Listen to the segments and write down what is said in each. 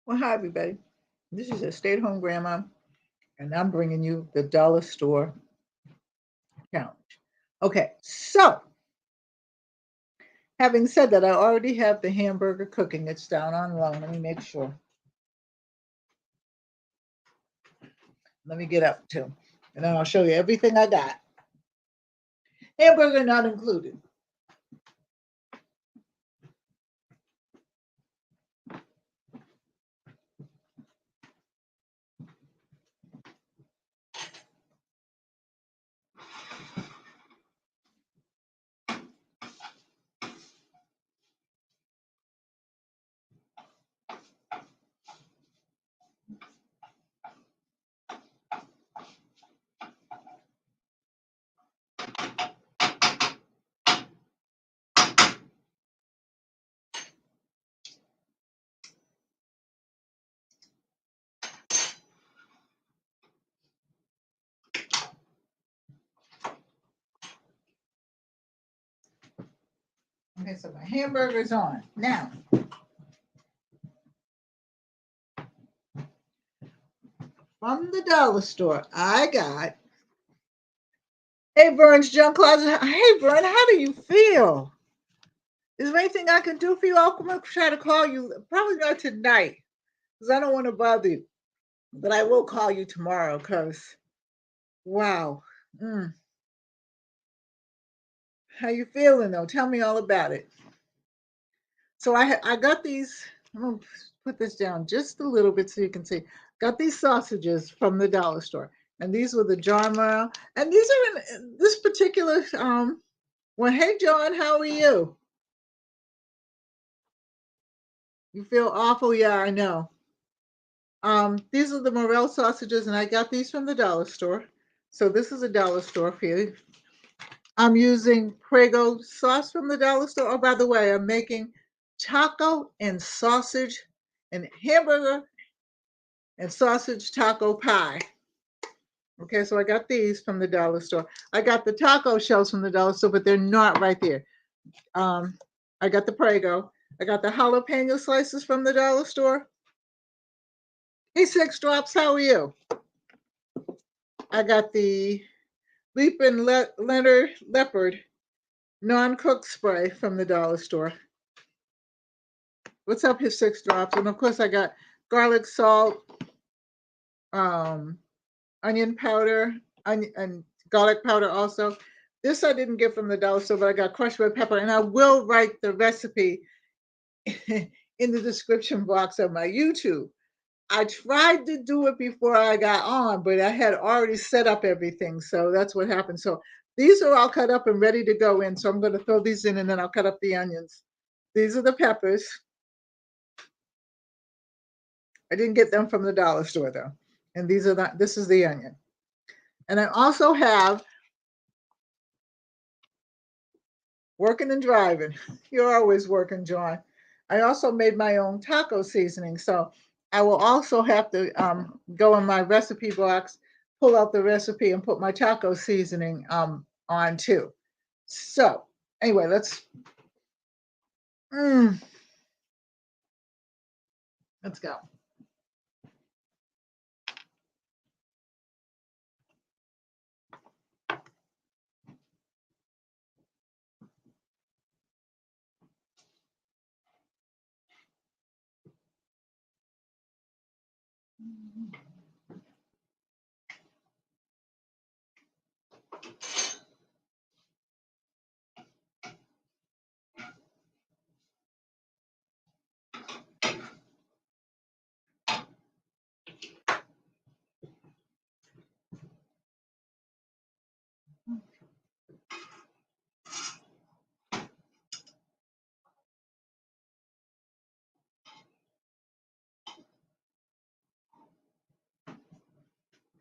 Well, hi, everybody. This is a stay-at-home grandma, and I'm bringing you the dollar store challenge. Okay, so having said that, I already have the hamburger cooking. It's down on low. Let me make sure. Let me get up too, and then I'll show you everything I got. Hamburger not included. Okay, so my hamburger's on. Now, from the dollar store, I got. Hey, Vern's junk closet. Hey, Vern, how do you feel? Is there anything I can do for you? I'll try to call you. Probably not tonight, because I don't want to bother you. But I will call you tomorrow, because, wow. How you feeling, though? Tell me all about it. So I got these. I'm going to put this down just a little bit so you can see. Got these sausages from the dollar store. And these were the John Morrell. And these are in this particular one. Hey, John, how are you? You feel awful? Yeah, I know. These are the Morel sausages, and I got these from the dollar store. So this is a dollar store for you. I'm using Prego sauce from the dollar store. Oh, by the way, I'm making taco and sausage and hamburger and sausage taco pie. Okay, so I got these from the dollar store. I got the taco shells from the dollar store, but they're not right there. I got the Prego. I got the jalapeno slices from the dollar store. Hey, Six Drops, how are you? I got the Leaping Leopard non-cooked spray from the dollar store. What's up, his Six Drops? And of course, I got garlic salt, onion powder, and garlic powder also. This I didn't get from the dollar store, but I got crushed red pepper, and I will write the recipe in the description box of my YouTube. I tried to do it before I got on, but I had already set up everything, so that's what happened. So these are all cut up and ready to go in, so I'm going to throw these in, and then I'll cut up the onions. These are the peppers. I didn't get them from the dollar store though. And this is the onion. And I also have working and driving. You're always working, John. I also made my own taco seasoning. So I will also have to go in my recipe box, pull out the recipe, and put my taco seasoning on too. So anyway, let's go.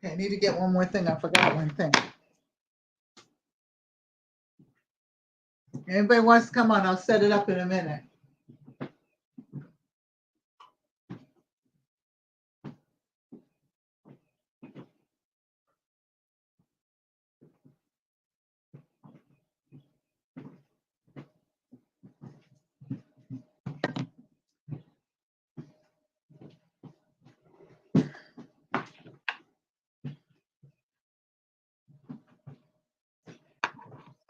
Okay, I need to get one more thing. I forgot one thing. Anybody wants to come on, I'll set it up in a minute.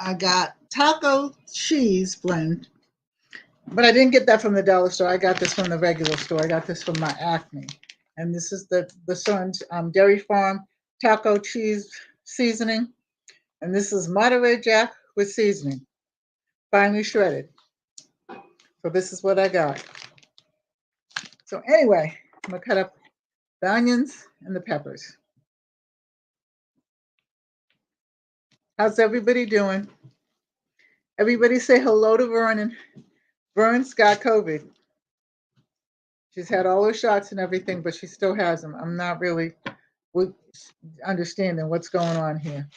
I got taco cheese blend, but I didn't get that from the dollar store. I got this from the regular store. I got this from my Acme. And this is the Son's Dairy Farm taco cheese seasoning. And this is Monterey Jack with seasoning, finely shredded. So this is what I got. So anyway, I'm gonna cut up the onions and the peppers. How's everybody doing? Everybody say hello to Vernon. Vern's got COVID. She's had all her shots and everything, but she still has them. I'm not really understanding what's going on here.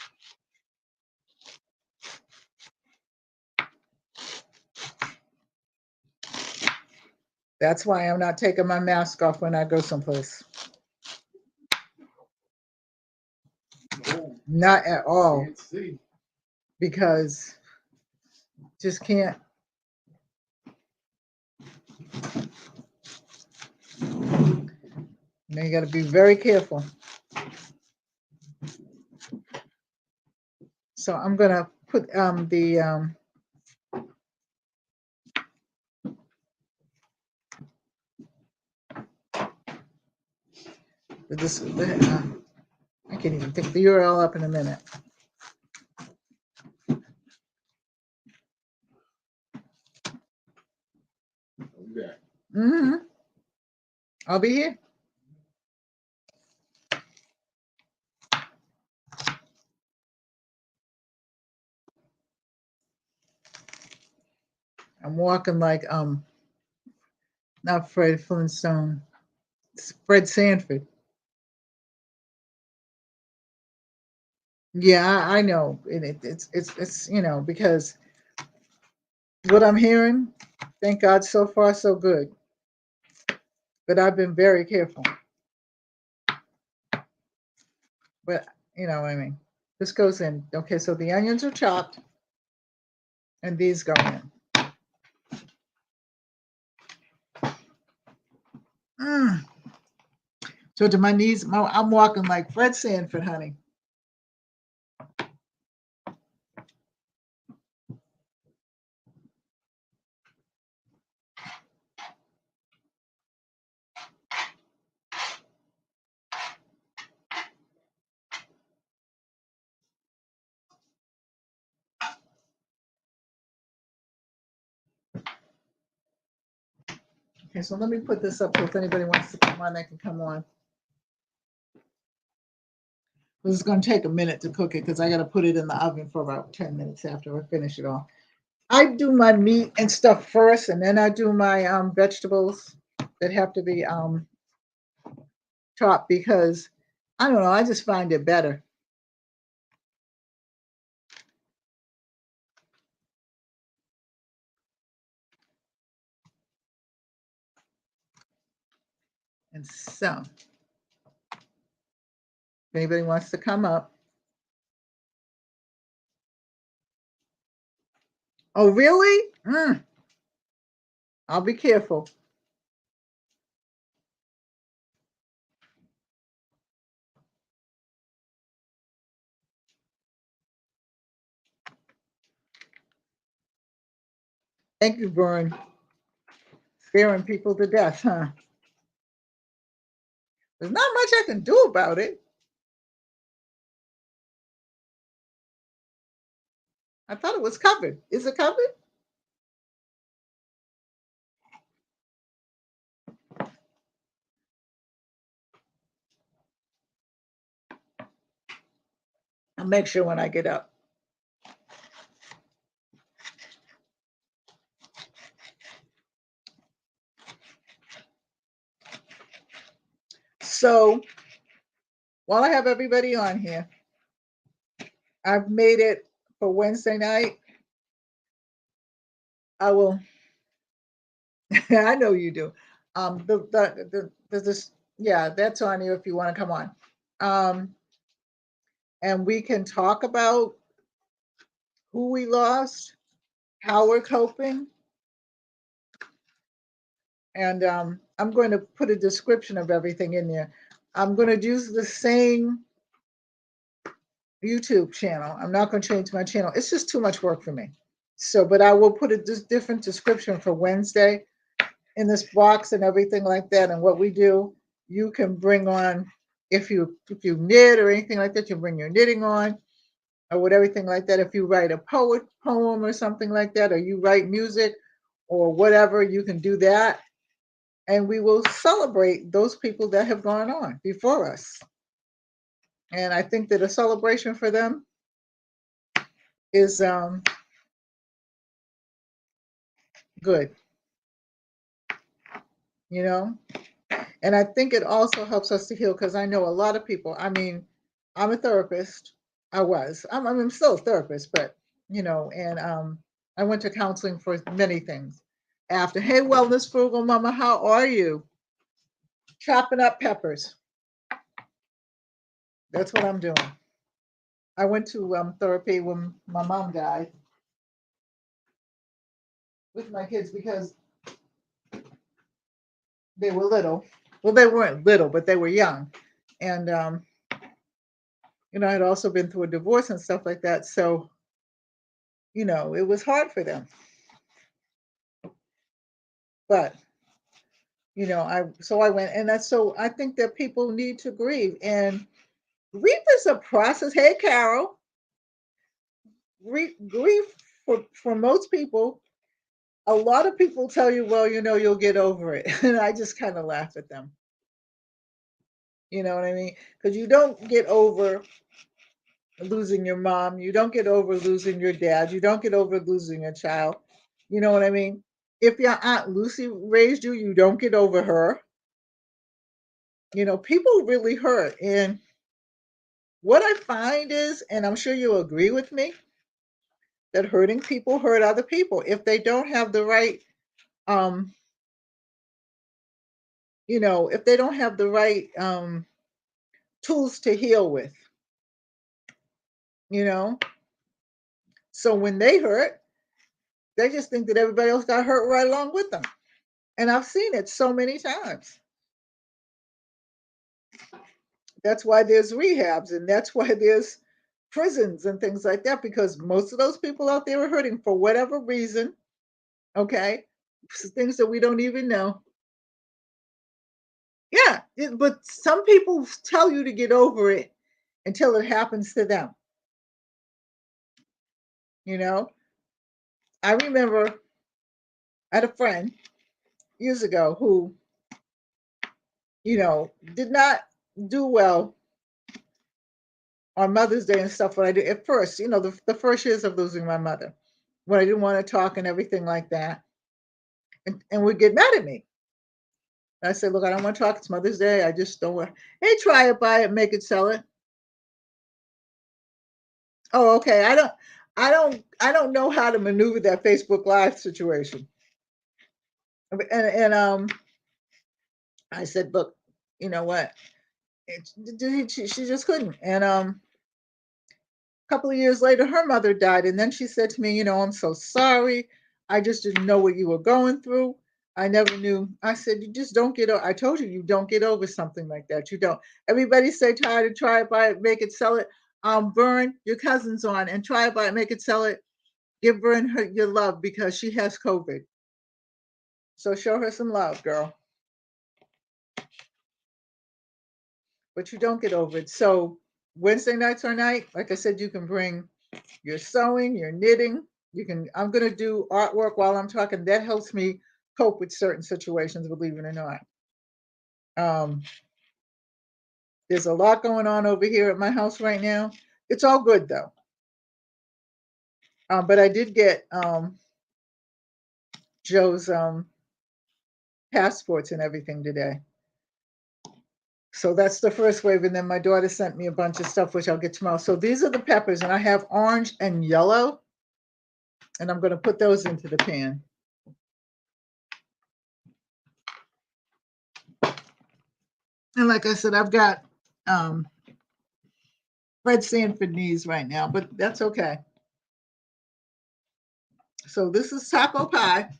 That's why I'm not taking my mask off when I go someplace. Not at all. Because just can't. Now you got to be very careful. So I'm going to put I can't even pick the URL up in a minute. Mm-hmm. I'll be here. I'm walking like not Fred Flintstone, it's Fred Sanford. Yeah, I know. It's because what I'm hearing, thank God so far so good. But I've been very careful. But I mean, this goes in. Okay, so the onions are chopped, and these go in. So to my knees, I'm walking like Fred Sanford, honey. Okay, so let me put this up so if anybody wants to come on, they can come on. This is going to take a minute to cook it because I got to put it in the oven for about 10 minutes after I finish it all. I do my meat and stuff first, and then I do my vegetables that have to be chopped because, I don't know, I just find it better. And so, if anybody wants to come up. Oh, really? I'll be careful. Thank you, Vern. Scaring people to death, huh? There's not much I can do about it. I thought it was covered. Is it covered? I'll make sure when I get up. So while I have everybody on here, I've made it for Wednesday night. I will. I know you do. Yeah, that's on you if you want to come on. And we can talk about who we lost, how we're coping, and I'm going to put a description of everything in there. I'm going to use the same YouTube channel. I'm not going to change my channel. It's just too much work for me. So, but I will put a different description for Wednesday in this box and everything like that. And what we do, you can bring on, if you knit or anything like that, you bring your knitting on or what everything like that. If you write a poem or something like that, or you write music or whatever, you can do that. And we will celebrate those people that have gone on before us. And I think that a celebration for them is good, you know? And I think it also helps us to heal because I know a lot of people. I mean, I'm a therapist. I was. I'm still a therapist, but and I went to counseling for many things. After, hey, wellness frugal mama, how are you? Chopping up peppers. That's what I'm doing. I went to therapy when my mom died with my kids because they were little. Well, they weren't little, but they were young, and I'd also been through a divorce and stuff like that. So it was hard for them. But I went, and I think that people need to grieve, and grief is a process. Hey, Carol, grief for most people, a lot of people tell you, well, you'll get over it, and I just kind of laugh at them. You know what I mean? Because you don't get over losing your mom, you don't get over losing your dad, you don't get over losing a child. You know what I mean? If your Aunt Lucy raised you, you don't get over her. People really hurt. And what I find is, and I'm sure you'll agree with me, that hurting people hurt other people if they don't have the right, um, if they don't have the right tools to heal with, you know. So when they hurt, they just think that everybody else got hurt right along with them. And I've seen it so many times. That's why there's rehabs and that's why there's prisons and things like that, because most of those people out there are hurting for whatever reason. Okay. Things that we don't even know. Yeah. But some people tell you to get over it until it happens to them. You know, I remember I had a friend years ago who, did not do well on Mother's Day and stuff. What I did at first, the first years of losing my mother, when I didn't want to talk and everything like that, and would get mad at me. I said, look, I don't want to talk. It's Mother's Day. I just don't want. Hey, try it, buy it, make it, sell it. Oh, okay. I don't know how to maneuver that Facebook Live situation. And I said, look, you know what? She just couldn't. And a couple of years later, her mother died, and then she said to me, I'm so sorry. I just didn't know what you were going through. I never knew. I said, you just don't get over. I told you, you don't get over something like that. You don't. Everybody say, try to try it, buy it, make it, sell it. Burn your cousins on and try it, buy it, make it, sell it. Give Burn her your love because she has COVID. So show her some love, girl. But you don't get over it. So Wednesday nights or night, like I said, you can bring your sewing, your knitting. I'm going to do artwork while I'm talking. That helps me cope with certain situations, believe it or not. There's a lot going on over here at my house right now. It's all good though. But I did get Joe's passports and everything today. So that's the first wave. And then my daughter sent me a bunch of stuff, which I'll get tomorrow. So these are the peppers, and I have orange and yellow. And I'm going to put those into the pan. And like I said, I've got Fred Sanford knees right now, but that's okay. So this is taco pie.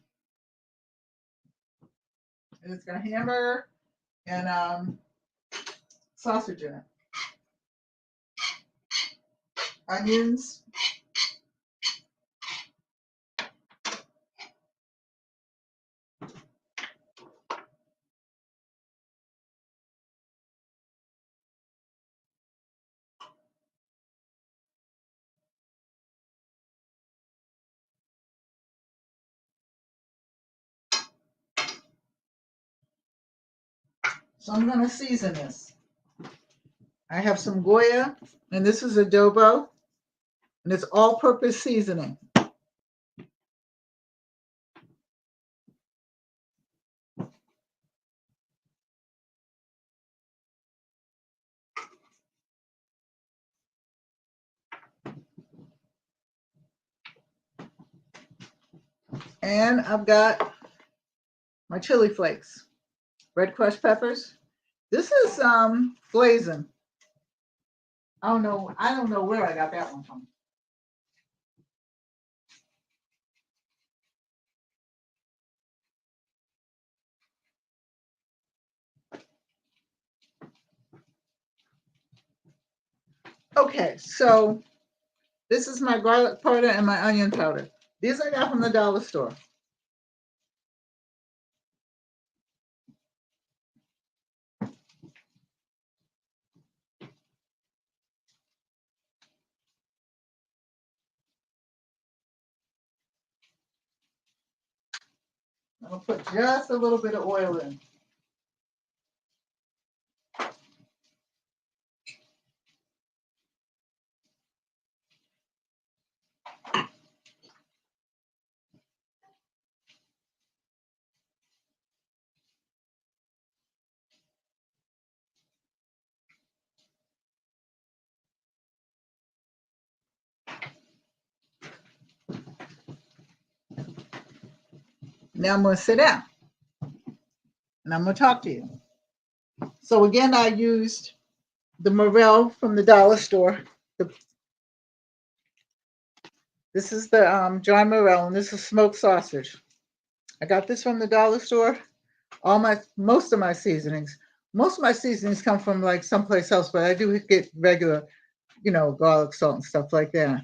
And it's got hamburger and sausage in it. onions. So I'm going to season this. I have some Goya, and this is adobo, and it's all-purpose seasoning. And I've got my chili flakes, red crushed peppers. This is glazing. I don't know where I got that one from. Okay, so this is my garlic powder and my onion powder. These I got from the dollar store. I'll put just a little bit of oil in. Now I'm going to sit down and I'm going to talk to you. So again, I used the morel from the dollar store. This is the dry morel, and this is smoked sausage. I got this from the dollar store. Most of my seasonings come from like someplace else, but I do get regular, garlic salt and stuff like that.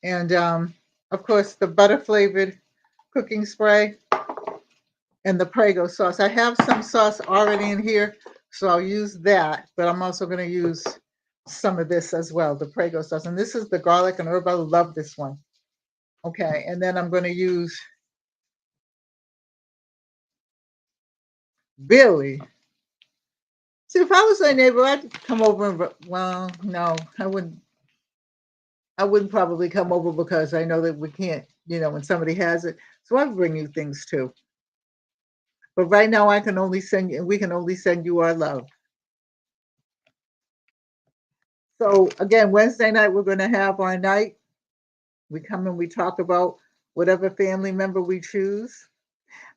And of course, the butter flavored cooking spray and the prego sauce. I have some sauce already in here, so I'll use that, but I'm also going to use some of this as well, the prego sauce. And this is the garlic and herb. I love this one. Okay, and then I'm going to use Billy. See, if I was a neighbor, I'd come over and, well, no, I wouldn't. I wouldn't probably come over because I know that we can't, when somebody has it. So I bring you things too. But right now we can only send you our love. So again, Wednesday night, we're going to have our night. We come and we talk about whatever family member we choose.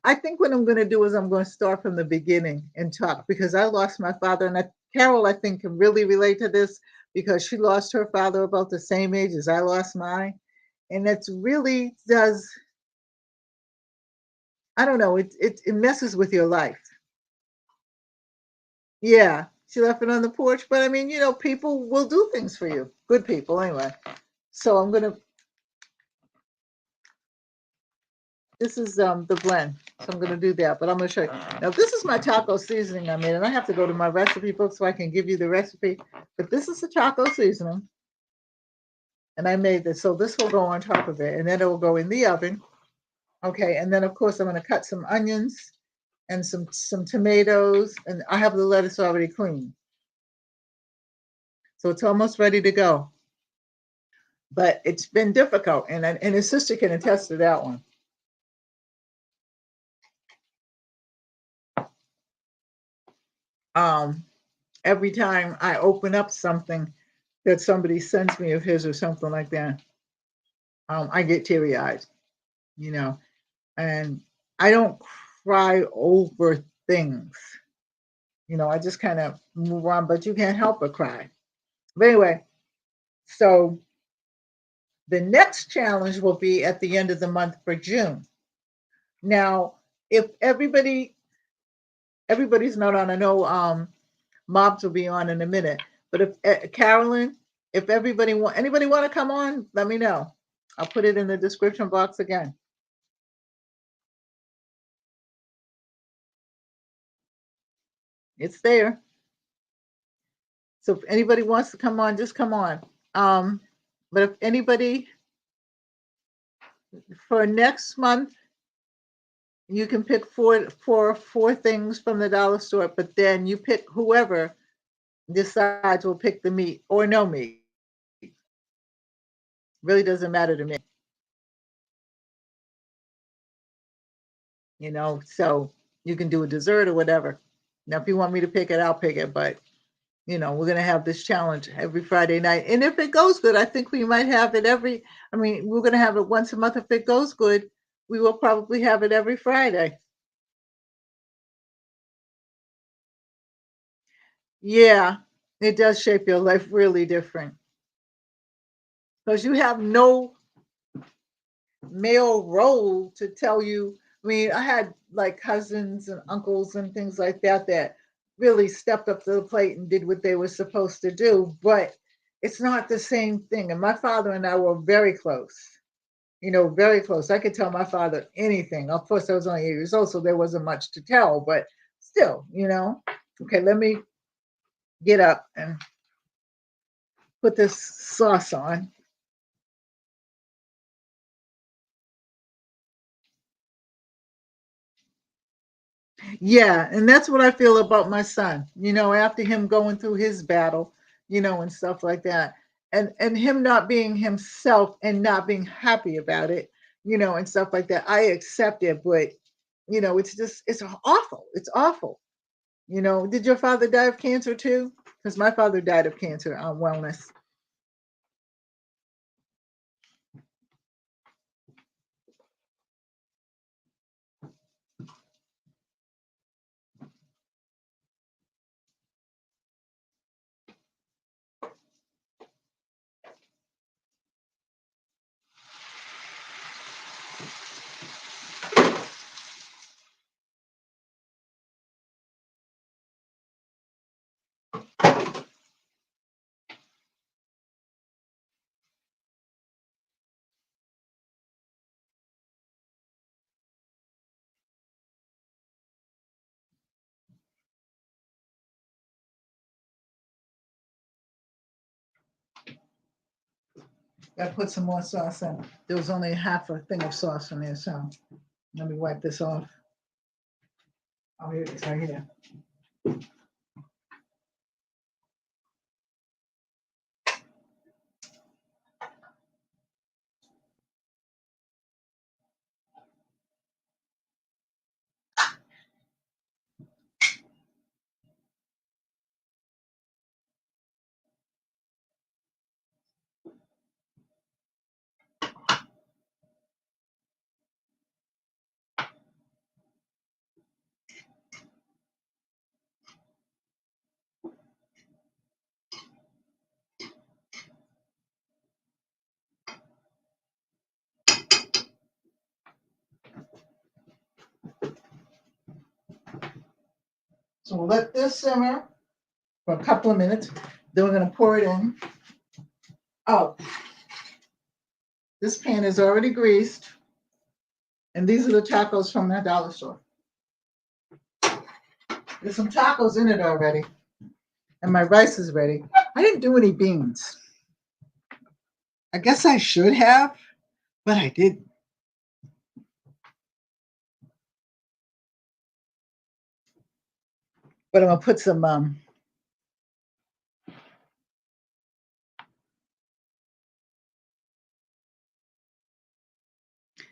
I think what I'm going to do is I'm going to start from the beginning and talk, because I lost my father, and Carol, I think, can really relate to this because she lost her father about the same age as I lost mine. And it really does, I don't know, it messes with your life. Yeah, she left it on the porch, but I mean, people will do things for you. Good people, anyway. So this is the blend. So I'm gonna do that, but I'm gonna show you. Now this is my taco seasoning I made, and I have to go to my recipe book so I can give you the recipe. But this is the taco seasoning, and I made this. So this will go on top of it, and then it will go in the oven. Okay, and then of course I'm gonna cut some onions and some tomatoes, and I have the lettuce already cleaned. So it's almost ready to go. But it's been difficult, and his sister can attest to that one. Every time I open up something that somebody sends me of his or something like that, I get teary-eyed, and I don't cry over things. I just kind of move on, but you can't help but cry. But anyway, so the next challenge will be at the end of the month for June. Now, if everybody's not on, I know Mobs will be on in a minute, But if Carolyn, if anybody want to come on, let me know. I'll put it in the description box again. It's there. So if anybody wants to come on, just come on. Um, but if anybody for next month, you can pick four things from the dollar store, but then you pick whoever decides will pick the meat or no meat. Really doesn't matter to me. So you can do a dessert or whatever. Now, if you want me to pick it, I'll pick it, but we're going to have this challenge every Friday night. And if it goes good, I think we might have it we're going to have it once a month. If it goes good, we will probably have it every Friday. Yeah, it does shape your life really different because you have no male role to tell you. I mean, I had like cousins and uncles and things like that really stepped up to the plate and did what they were supposed to do, but it's not the same thing. And my father and I were very close, very close. I could tell my father anything. Of course, I was only 8 years old, so there wasn't much to tell, but still. Okay, let me get up and put this sauce on. Yeah, and that's what I feel about my son. After him going through his battle, and stuff like that, and him not being himself and not being happy about it, and stuff like that. I accept it, but it's awful. It's awful. Did your father die of cancer too? Because my father died of cancer on wellness. I put some more sauce in. There was only half a thing of sauce in there, so let me wipe this off. Oh, here it is, right here. So we'll let this simmer for a couple of minutes. Then we're going to pour it in. Oh, this pan is already greased. And these are the tacos from that dollar store. There's some tacos in it already. And my rice is ready. I didn't do any beans. I guess I should have, but I didn't. But I'm going to put some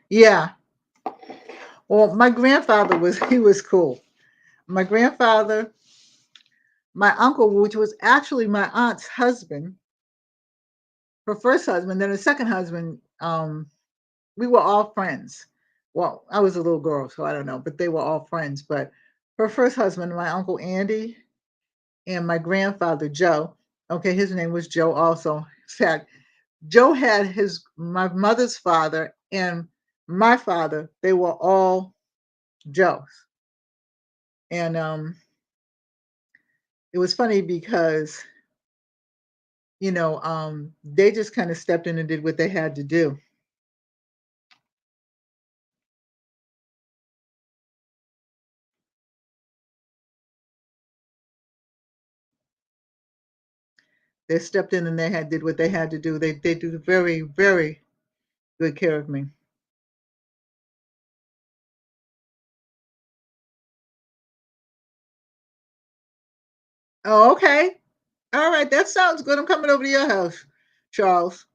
yeah. Well, my grandfather he was cool. My grandfather, my uncle, which was actually my aunt's husband, her first husband, then her second husband, we were all friends. Well, I was a little girl, so I don't know, but they were all friends. But her first husband, my uncle Andy, and my grandfather Joe. Okay, his name was Joe also. In fact, Joe had my mother's father and my father. They were all Joes, and it was funny because they just kind of stepped in and did what they had to do. They stepped in and did what they had to do. They do very, very good care of me. Oh, okay. All right, that sounds good. I'm coming over to your house, Charles.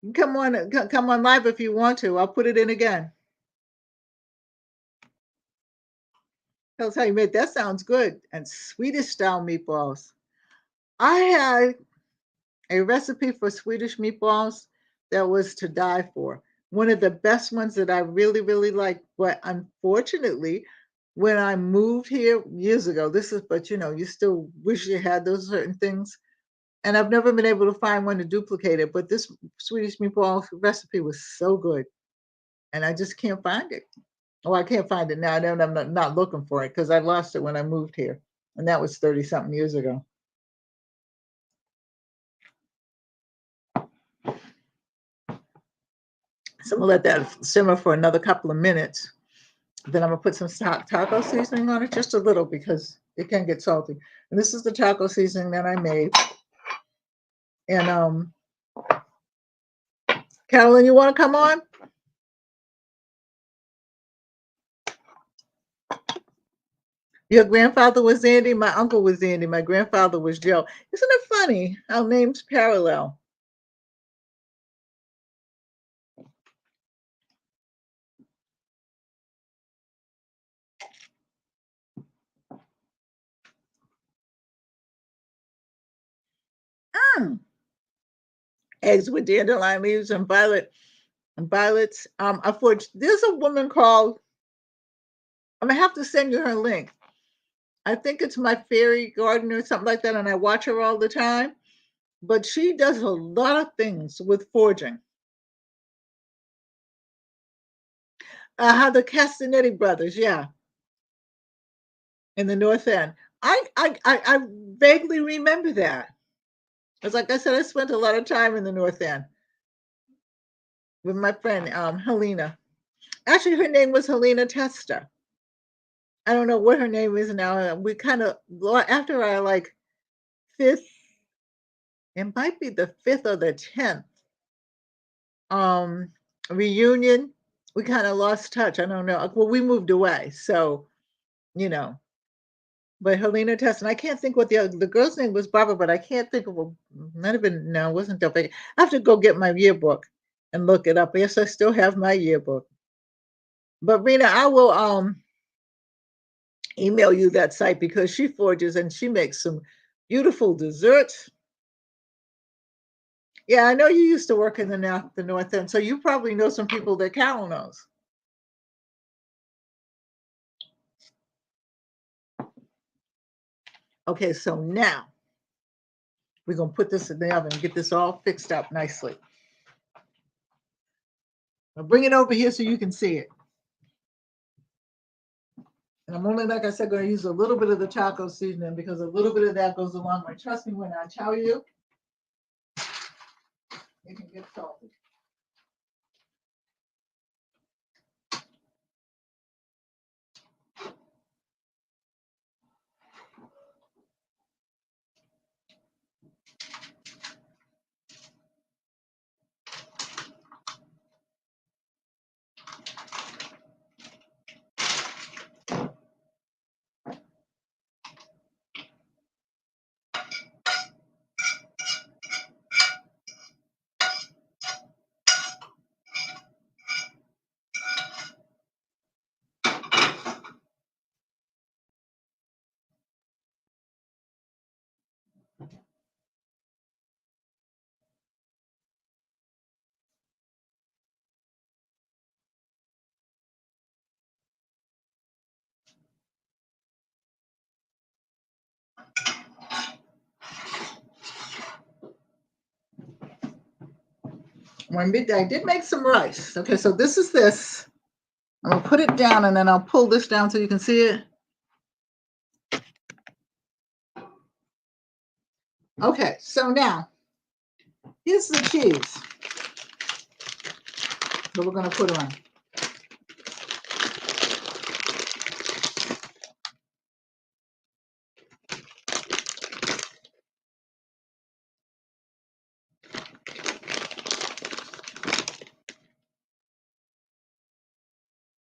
You can come on live if you want to. I'll put it in again. Tell us how you made that. Sounds good. And Swedish style meatballs. I had a recipe for Swedish meatballs that was to die for. One of the best ones that I really, really like. But unfortunately, when I moved here years ago, but you still wish you had those certain things. And I've never been able to find one to duplicate it. But this Swedish meatball recipe was so good. And I just can't find it. Oh, I can't find it now. I'm not looking for it because I lost it when I moved here. And that was 30 something years ago. So I'm gonna let that simmer for another couple of minutes. Then I'm gonna put some taco seasoning on it, just a little because it can get salty. And this is the taco seasoning that I made. And Carolyn, you want to come on? Your grandfather was Andy. My uncle was Andy. My grandfather was Joe. Isn't it funny how names parallel? Mm. Eggs with dandelion leaves and violets. I forged. There's a woman called. I'm gonna have to send you her link. I think it's my fairy garden or something like that, and I watch her all the time. But she does a lot of things with forging. How the Castanetti brothers, yeah, in the North End. I vaguely remember that. Because, like I said, I spent a lot of time in the North End with my friend Helena. Actually, her name was Helena Testa. I don't know what her name is now. We kind of after our like fifth, it might be the fifth or the 10th um reunion, we kind of lost touch. I don't know. Well, we moved away, so you know. But Helena Test, and I can't think what the girl's name was Barbara, but I can't think of might have been no, it wasn't Delphine. I have to go get my yearbook and look it up. Yes, I still have my yearbook. But Rena, I will email you that site because she forges and she makes some beautiful desserts. Yeah, I know you used to work in the North End, so you probably know some people that Carol knows. Okay, so now we're gonna put this in the oven and get this all fixed up nicely. I'll bring it over here so you can see it. And I'm only, like I said, going to use a little bit of the taco seasoning because a little bit of that goes a long way. Trust me when I tell you, it can get salty. I did make some rice. Okay, so this is this. I'm gonna put it down and then I'll pull this down so you can see it. Okay, so now here's the cheese that we're going to put on.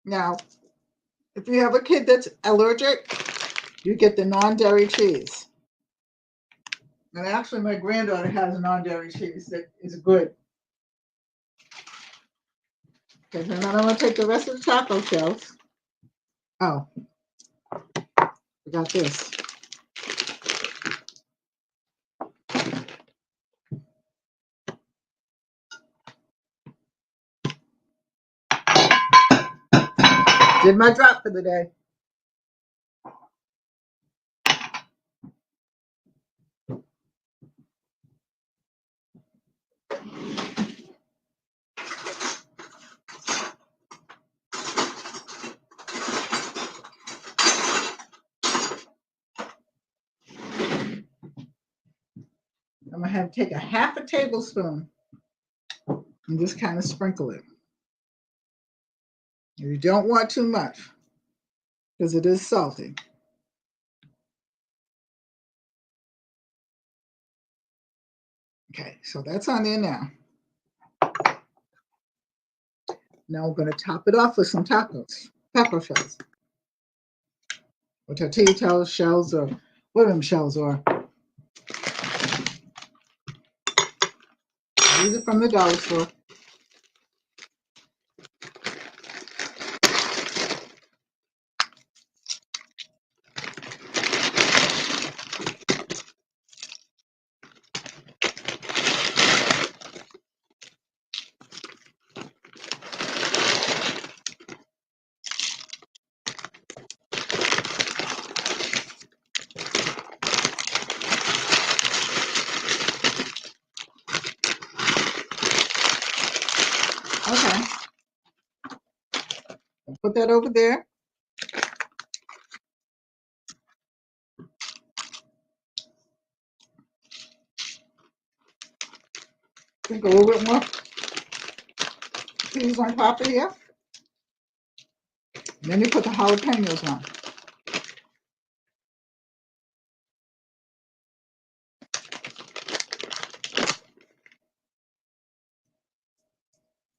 Now, if you have a kid that's allergic, you get the non-dairy cheese. And actually, my granddaughter has non-dairy cheese that is good. Okay, so now I'm going to take the rest of the taco shells. Oh, we got this. Did my drop for the day. I'm going to have to take a half a tablespoon and just kind of sprinkle it. You don't want too much because it is salty. Okay, so that's on there now. Now we're going to top it off with some taco shells, or tortilla shells, or whatever them shells are. These are from the dollar store. Okay. I'll put that over there. Think a little bit more cheese on top of here. And then you put the jalapenos on.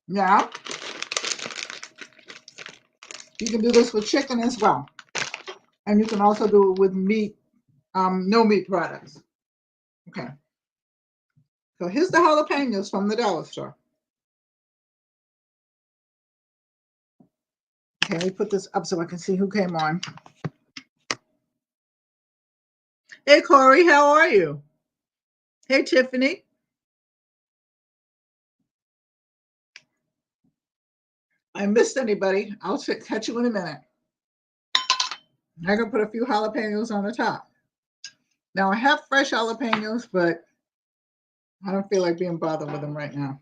Now, you can do this with chicken as well. And you can also do it with meat, no meat products. Okay. So here's the jalapenos from the dollar store. Okay, let me put this up so I can see who came on. Hey, Corey, how are you? Hey, Tiffany. I missed anybody. I'll catch you in a minute. I'm going to put a few jalapenos on the top. Now, I have fresh jalapenos, but I don't feel like being bothered with them right now.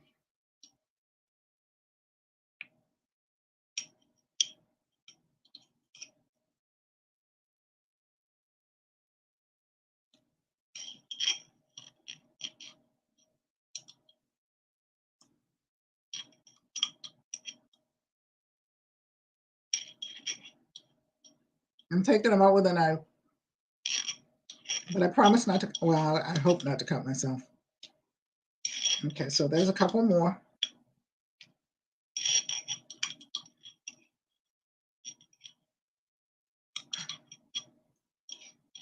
I'm taking them out with a knife. But I promise not to, well, I hope not to cut myself. Okay, so there's a couple more.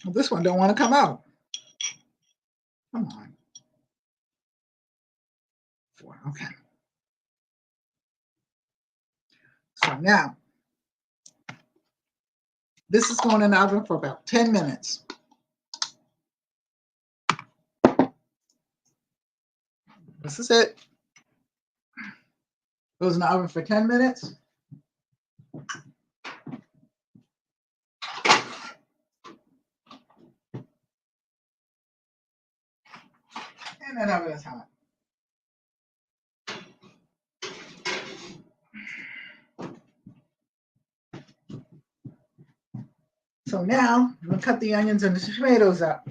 Well, this one don't want to come out. Come on. 4, okay. So now, this is going in the oven for about 10 minutes. This is it. Goes in the oven for 10 minutes. And that oven is hot. So now, I'm going to cut the onions and the tomatoes up.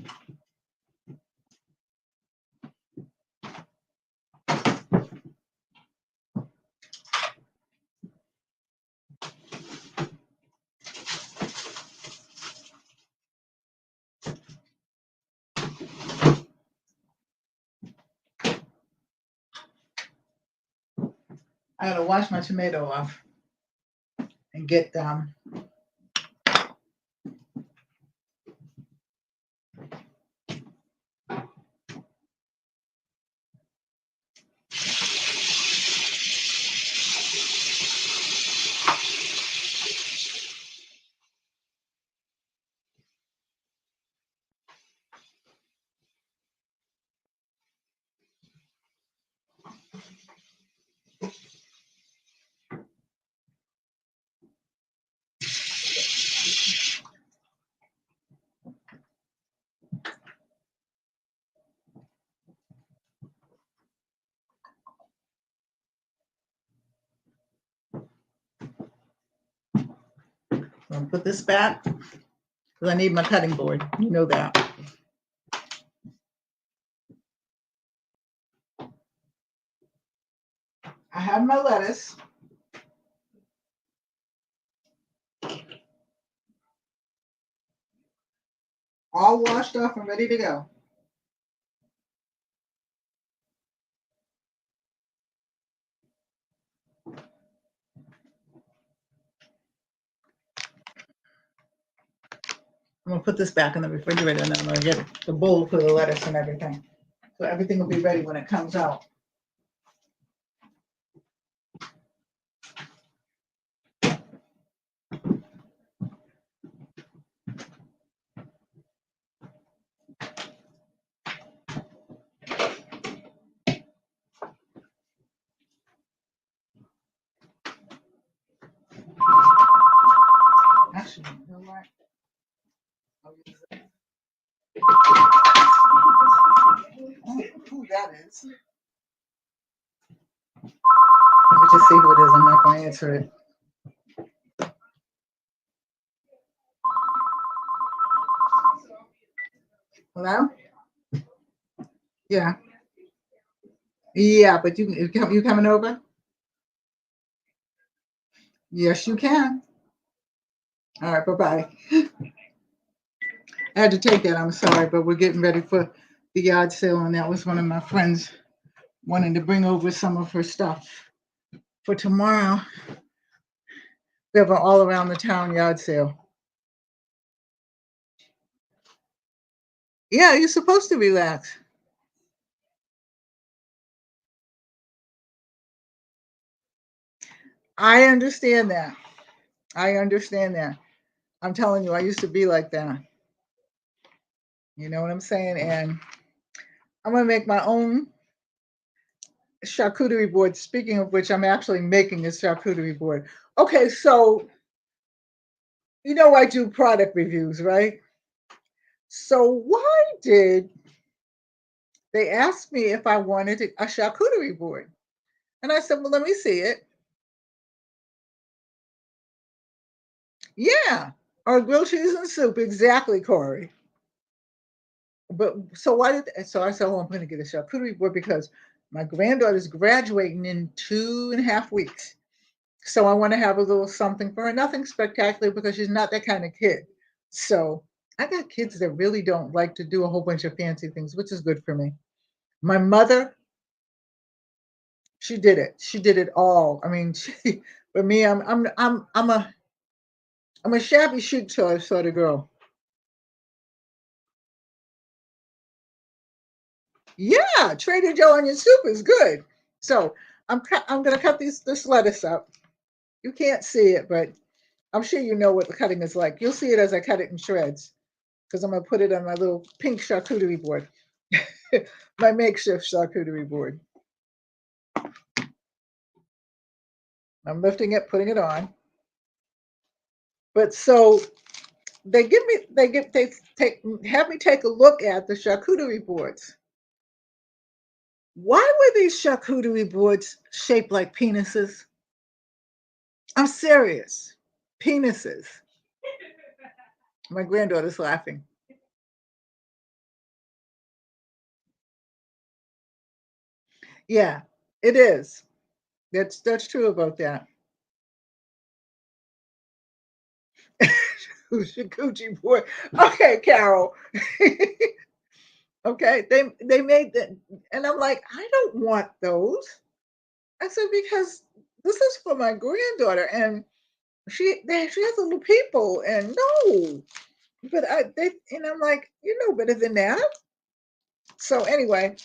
I gotta wash my tomato off and get I'll put this back because I need my cutting board. You know that. I have my lettuce. All washed off and ready to go. I'm gonna put this back in the refrigerator and then I'm gonna get the bowl for the lettuce and everything. So everything will be ready when it comes out. Actually, you know what? I'll use this. Oh, who that is? Let me just see who it is. I'm not going to answer it. Hello? Yeah. Yeah, but you coming over? Yes, you can. All right, bye-bye. I had to take that. I'm sorry, but we're getting ready for the yard sale, and that was one of my friends wanting to bring over some of her stuff for tomorrow. We have an all around the town yard sale. Yeah, you're supposed to relax. I understand that. I understand that. I'm telling you, I used to be like that. You know what I'm saying? And I'm gonna make my own charcuterie board. Speaking of which, I'm actually making a charcuterie board. Okay, so you know I do product reviews, right? So why did they ask me if I wanted a charcuterie board? And I said, well, let me see it. Yeah, or grilled cheese and soup, exactly, Corey. But so why did so I said, oh, I'm going to get a charcuterie board because my granddaughter's graduating in 2.5 weeks. So I want to have a little something for her. Nothing spectacular because she's not that kind of kid. So I got kids that really don't like to do a whole bunch of fancy things, which is good for me. My mother, she did it. She did it all. I mean, for me, I'm a shabby chic sort of girl. Yeah, Trader Joe onion soup is good. So I'm gonna cut this lettuce up. You can't see it, but I'm sure you know what the cutting is like. You'll see it as I cut it in shreds because I'm gonna put it on my little pink charcuterie board, my makeshift charcuterie board. I'm lifting it, putting it on. But so they have me take a look at the charcuterie boards. Why were these charcuterie boards shaped like penises? I'm serious. Penises. My granddaughter's laughing. Yeah, it is. That's true about that. Who's your coochie boy? Okay, Carol. Okay, they made that, and I'm like, I don't want those. I said because this is for my granddaughter, and she has little people, and no, but I'm like, you know better than that. So anyway,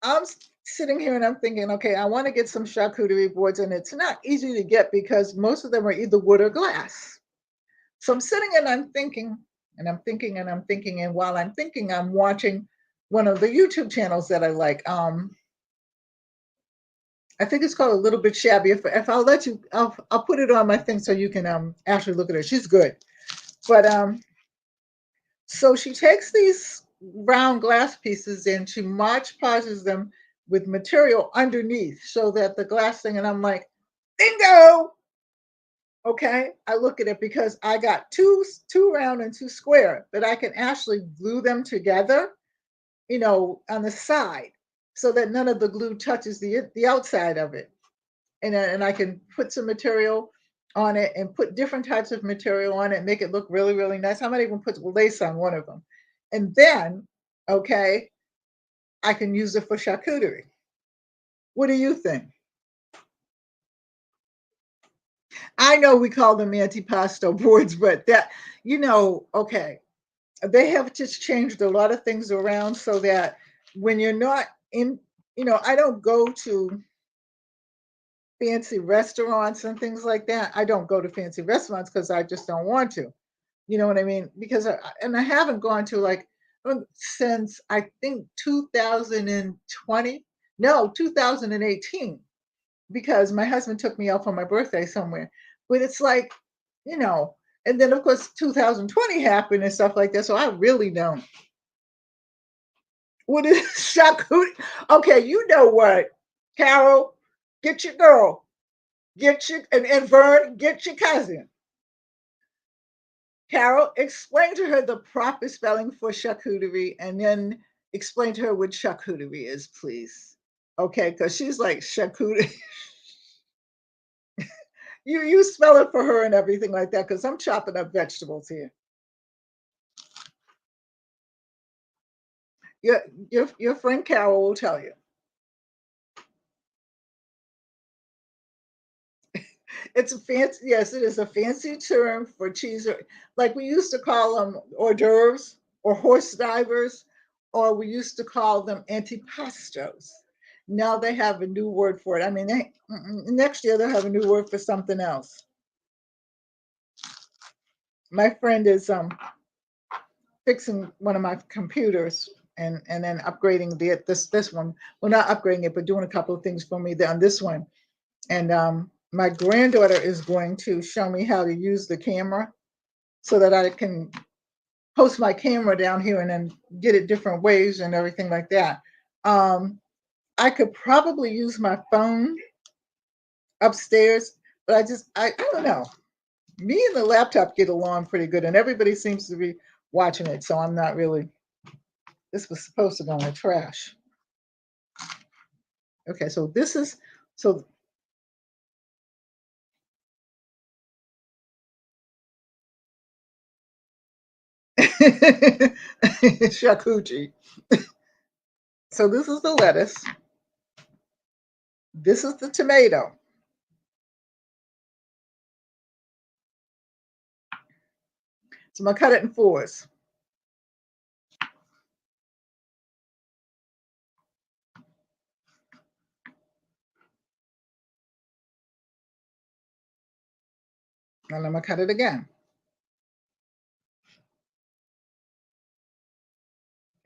I'm sitting here and I'm thinking, okay, I want to get some charcuterie boards, and it's not easy to get because most of them are either wood or glass. So I'm sitting and I'm thinking, and I'm thinking, and I'm thinking, and while I'm thinking, I'm watching one of the YouTube channels that I like. I think it's called A Little Bit Shabby. If I'll let you, I'll put it on my thing so you can actually look at her. She's good, but so she takes these round glass pieces and she Mod Podges them with material underneath so that the glass thing, and I'm like, bingo. Okay, I look at it because I got two round and two square that I can actually glue them together, on the side, so that none of the glue touches the outside of it, and I can put some material on it and put different types of material on it, and make it look really really nice. I might even put lace on one of them, and then okay, I can use it for charcuterie. What do you think? I know we call them antipasto boards, but okay, they have just changed a lot of things around so that when you're not in, I don't go to fancy restaurants and things like that. I don't go to fancy restaurants because I just don't want to. You know what I mean? Because I haven't gone to like since I think 2020, no, 2018, because my husband took me out for my birthday somewhere. But it's like, you know, and then of course 2020 happened and stuff like that. So I really don't. What is charcuterie? Okay, you know what, Carol, get your girl, get your and Vern, get your cousin. Carol, explain to her the proper spelling for charcuterie, and then explain to her what charcuterie is, please. Okay, because she's like charcuterie. You spell it for her and everything like that, because I'm chopping up vegetables here. Your your friend Carol will tell you. It's a fancy, yes, it is a fancy term for cheese, like we used to call them hors d'oeuvres or horse divers, or we used to call them antipastos. Now they have a new word for it. I mean, next year they'll have a new word for something else. My friend is fixing one of my computers and then upgrading this one. Well, not upgrading it, but doing a couple of things for me on this one. And my granddaughter is going to show me how to use the camera so that I can post my camera down here and then get it different ways and everything like that. I could probably use my phone upstairs, but I don't know. Me and the laptop get along pretty good, and everybody seems to be watching it, so I'm not really. This was supposed to go in the trash. Okay, so this is so. Shakuchi. So this is the lettuce. This is the tomato. So I'm gonna cut it in fours. And I'm gonna cut it again.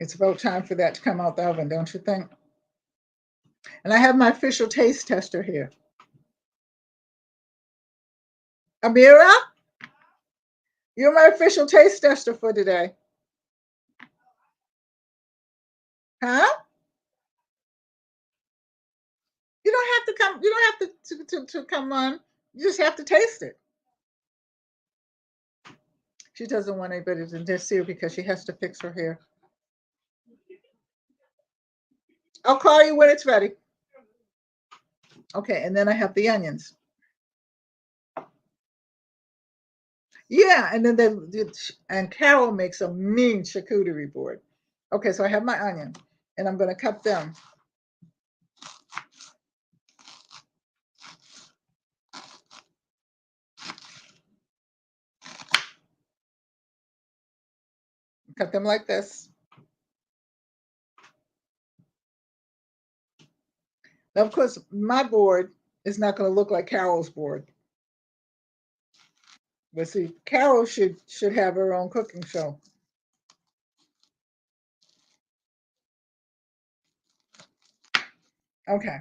It's about time for that to come out the oven, don't you think? And I have my official taste tester here. Amira, you're my official taste tester for today. Huh? You don't have to come, you don't have to come on. You just have to taste it. She doesn't want anybody to see her because she has to fix her hair. I'll call you when it's ready. Okay, and then I have the onions. Yeah, and then and Carol makes a mean charcuterie board. Okay, so I have my onion, and I'm going to cut them. Cut them like this. Now, of course, my board is not going to look like Carol's board. But see, Carol should have her own cooking show. Okay.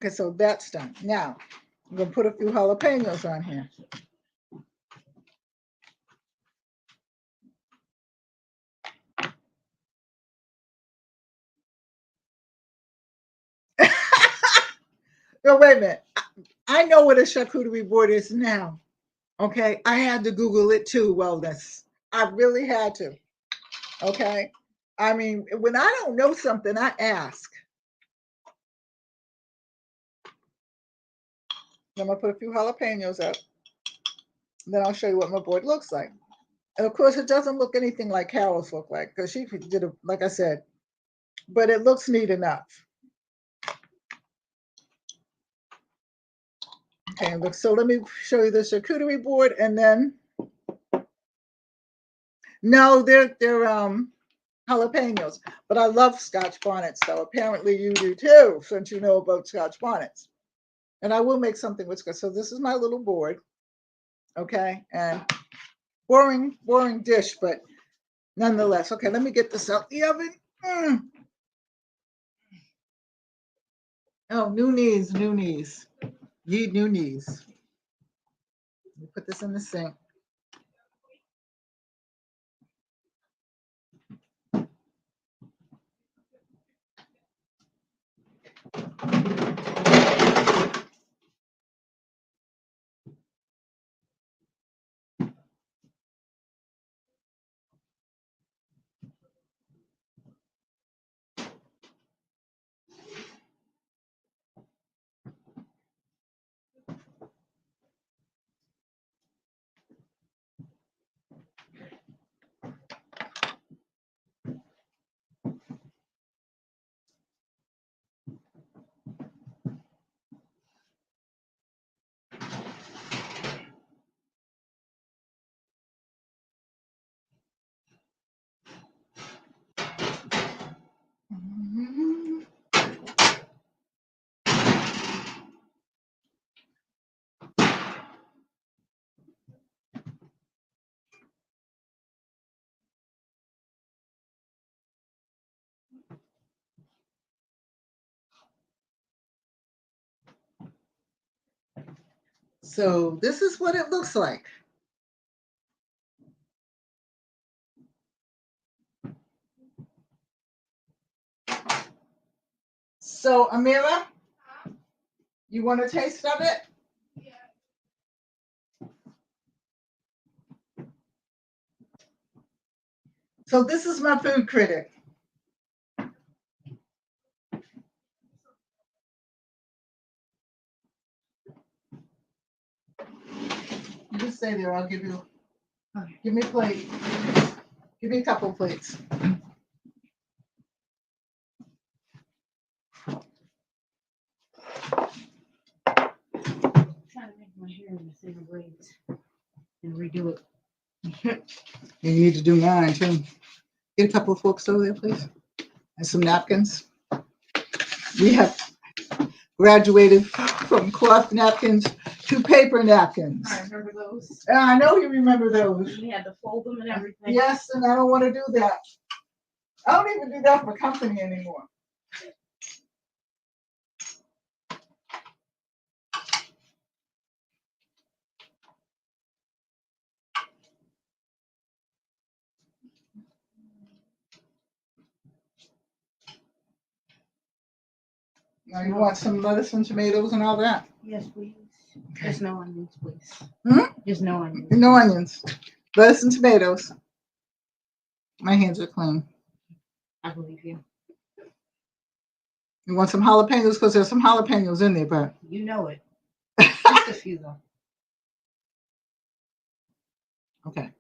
Okay, so that's done. Now, I'm going to put a few jalapenos on here. No, wait a minute. I know what a charcuterie board is now. Okay, I had to Google it too, wellness. I really had to. Okay. I mean, when I don't know something, I ask. I'm going to put a few jalapenos up. Then I'll show you what my board looks like. And of course, it doesn't look anything like Carol's look like, because she did it, like I said, but it looks neat enough. Okay, look, so let me show you the charcuterie board, and then, no, they're jalapenos, but I love Scotch bonnets, so apparently you do too, since you know about Scotch bonnets. And I will make something with Scotch. So this is my little board, okay, and boring dish, but nonetheless. Okay, let me get this out the oven. Oh, new knees. Need new knees. Let me put this in the sink. So this is what it looks like. So Amira, you want a taste of it? So this is my food critic. You just stay there. I'll give me a plate. Give me a couple plates. Trying to make my hair in the same braids and redo it. You need to do mine too. Get a couple of forks over there, please, and some napkins. We have graduated from cloth napkins to paper napkins. I remember those. I know you remember those. We had to fold them and everything. Yes, and I don't want to do that. I don't even do that for company anymore. Now you want some lettuce and tomatoes and all that? Yes, please. There's no onions, please. Hmm? There's no onions. No onions. Lettuce and tomatoes. My hands are clean. I believe you. You want some jalapenos because there's some jalapenos in there, but You know it. Just a few though. okay.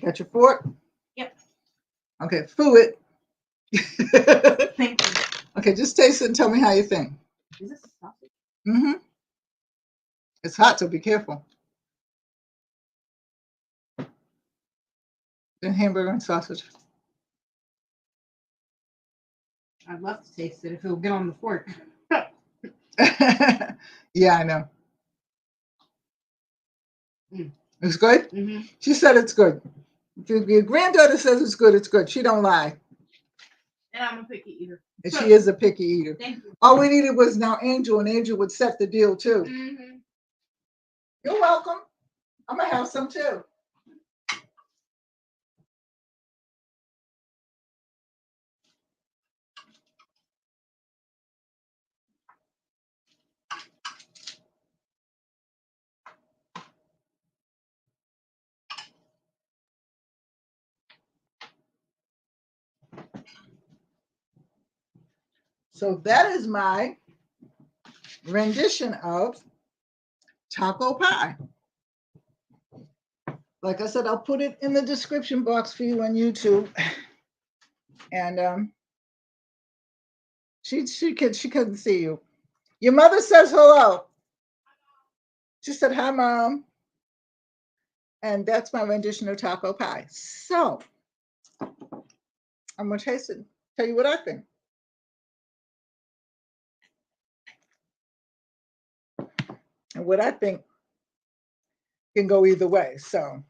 Got your fork? Yep. Okay, foo it. Thank you. Okay, just taste it and tell me how you think. Is this sausage? Mm-hmm. It's hot, so be careful. Then hamburger and sausage. I'd love to taste it if it'll get on the fork. Yeah, I know. Mm. It's good? Mm-hmm. She said it's good. If your granddaughter says it's good, it's good. She don't lie. And I'm a picky eater. And she is a picky eater. Thank you. All we needed was now Angel, and Angel would set the deal too. Mm-hmm. You're welcome. I'm going to have some too. So that is my rendition of taco pie. Like I said, I'll put it in the description box for you on YouTube. And she couldn't see you. Your mother says hello. She said hi, Mom. And that's my rendition of taco pie. So I'm gonna taste it. Tell you what I think. And what I think can go either way. So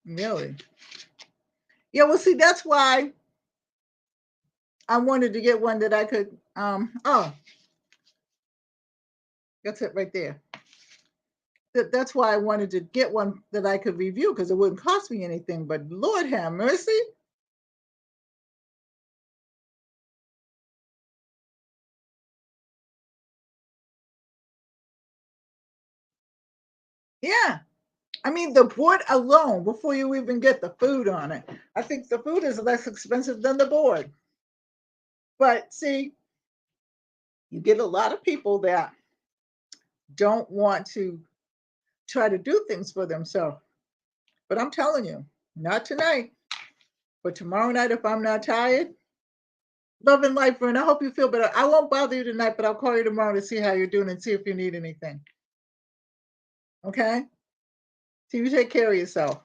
really. Yeah, well, see, that's why I wanted to get one that I could oh, that's it right there. That's why I wanted to get one that I could review because it wouldn't cost me anything. But Lord have mercy. Yeah. I mean, the board alone, before you even get the food on it, I think the food is less expensive than the board. But see, you get a lot of people that don't want to try to do things for themselves. But I'm telling you, not tonight, but tomorrow night if I'm not tired. Love and life, friend. I hope you feel better. I won't bother you tonight, but I'll call you tomorrow to see how you're doing and see if you need anything. Okay? So you take care of yourself.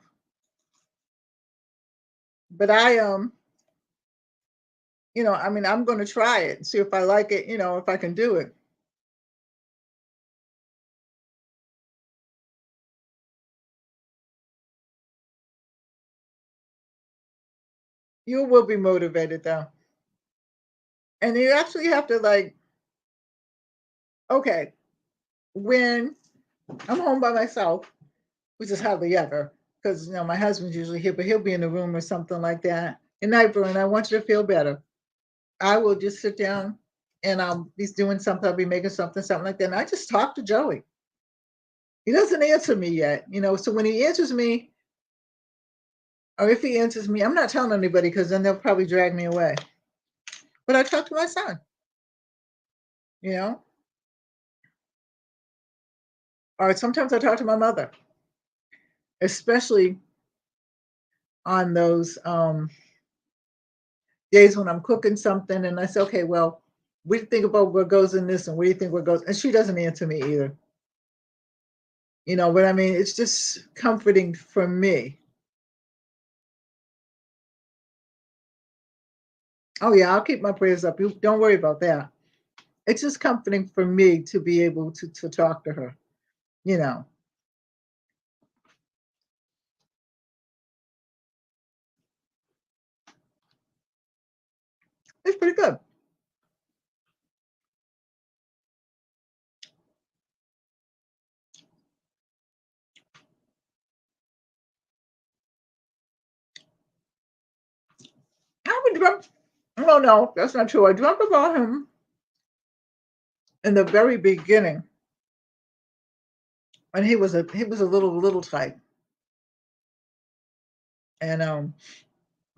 But I mean, I'm going to try it and see if I like it, if I can do it. You will be motivated though. And you actually have to okay, when I'm home by myself, which is hardly ever, because my husband's usually here, but he'll be in the room or something like that. Good night, Vern. I want you to feel better. I will just sit down and I'll be doing something, I'll be making something like that. And I just talk to Joey. He doesn't answer me yet, so when he answers me, or if he answers me, I'm not telling anybody because then they'll probably drag me away. But I talk to my son, or sometimes I talk to my mother, especially on those days when I'm cooking something and I say, okay, well, what do you think about what goes in this and what do you think what goes? And she doesn't answer me either. But I mean, it's just comforting for me. Oh yeah, I'll keep my prayers up. You don't worry about that. It's just comforting for me to be able to talk to her, you know. It's pretty good. I would dreamt. Oh no, that's not true. I dreamt about him in the very beginning, and he was a little tight, and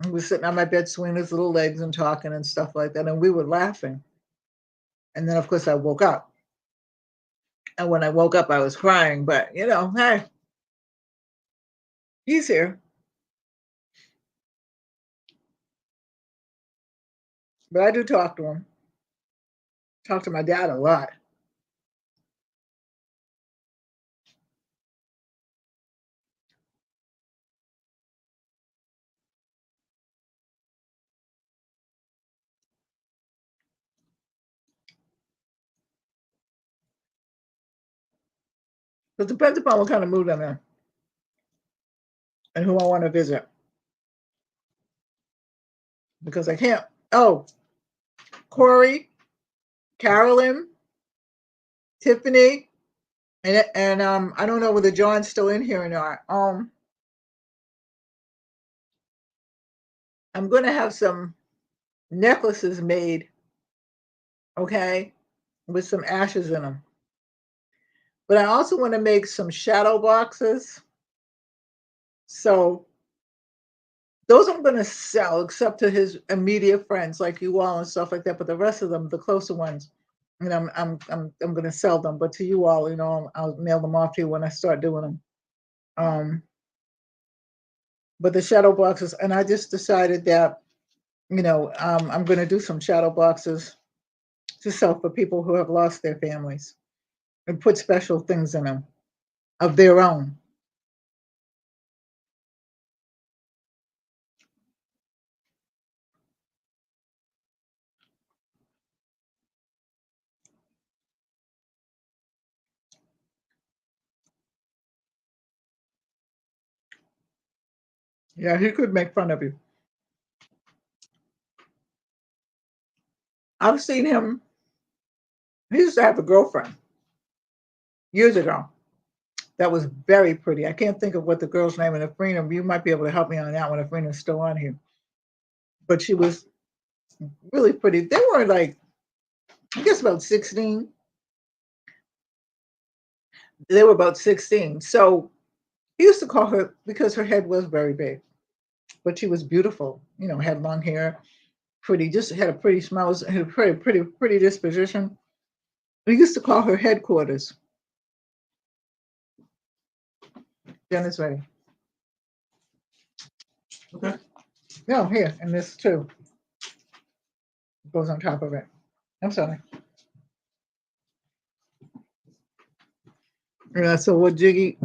he was sitting on my bed swinging his little legs and talking and stuff like that, and we were laughing. And then of course I woke up, and when I woke up I was crying. But hey, he's here. But I do talk to him. Talk to my dad a lot. It depends upon what kind of mood I'm in and who I want to visit. Because I can't. Oh, Corey, Carolyn, Tiffany, and I don't know whether John's still in here or not. I'm gonna have some necklaces made, okay, with some ashes in them. But I also want to make some shadow boxes. So those I'm gonna sell, except to his immediate friends like you all and stuff like that. But the rest of them, the closer ones, you know, I'm gonna sell them. But to you all, you know, I'll mail them off to you when I start doing them. Um, but the shadow boxes, and I just decided that, you know, I'm gonna do some shadow boxes to sell for people who have lost their families and put special things in them of their own. Yeah, he could make fun of you. I've seen him. He used to have a girlfriend years ago that was very pretty. I can't think of what the girl's name is. Freedom, you might be able to help me on that one if Freedom's still on here. But she was really pretty. They were like, I guess about 16. They were about 16. So he used to call her because her head was very big, but she was beautiful. You know, had long hair, pretty, just had a pretty smile, had a pretty disposition. We used to call her headquarters. Jenna's ready. Okay. No, here, and this too goes on top of it. I'm sorry. Yeah, so what Jiggy?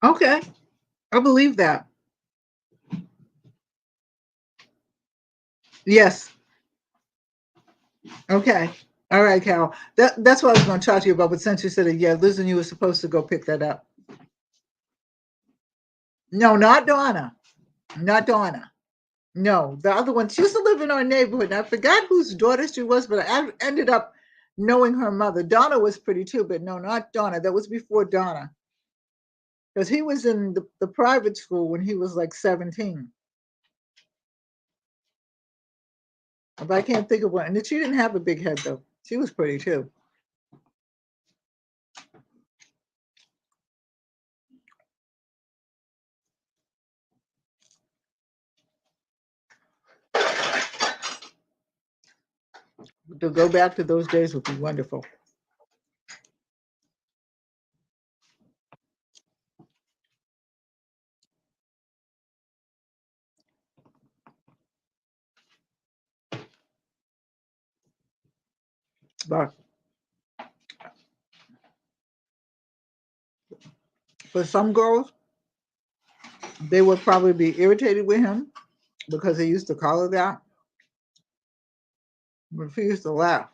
Okay, I believe that. Yes. Okay. All right, Carol. That's what I was going to talk to you about. But since you said it, yeah, Liz and you were supposed to go pick that up. No, not Donna. Not Donna. No, the other one. She used to live in our neighborhood. And I forgot whose daughter she was, but I ended up knowing her mother. Donna was pretty too, but no, not Donna. That was before Donna. Because he was in the private school when he was like 17. But I can't think of one. And she didn't have a big head, though. She was pretty too. To go back to those days would be wonderful. But for some girls, they would probably be irritated with him because they used to call her that. But she used to laugh.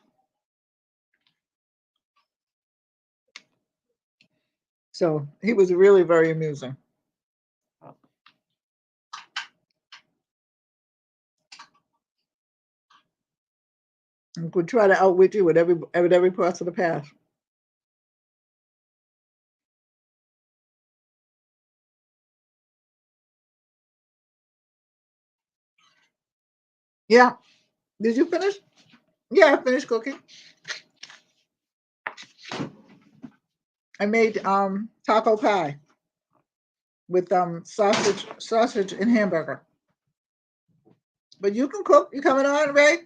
So he was really very amusing. And would try to outwit you with every part of the past. Yeah. Did you finish? Yeah, I finished cooking. I made taco pie with sausage and hamburger. But you can cook. You coming on, Ray?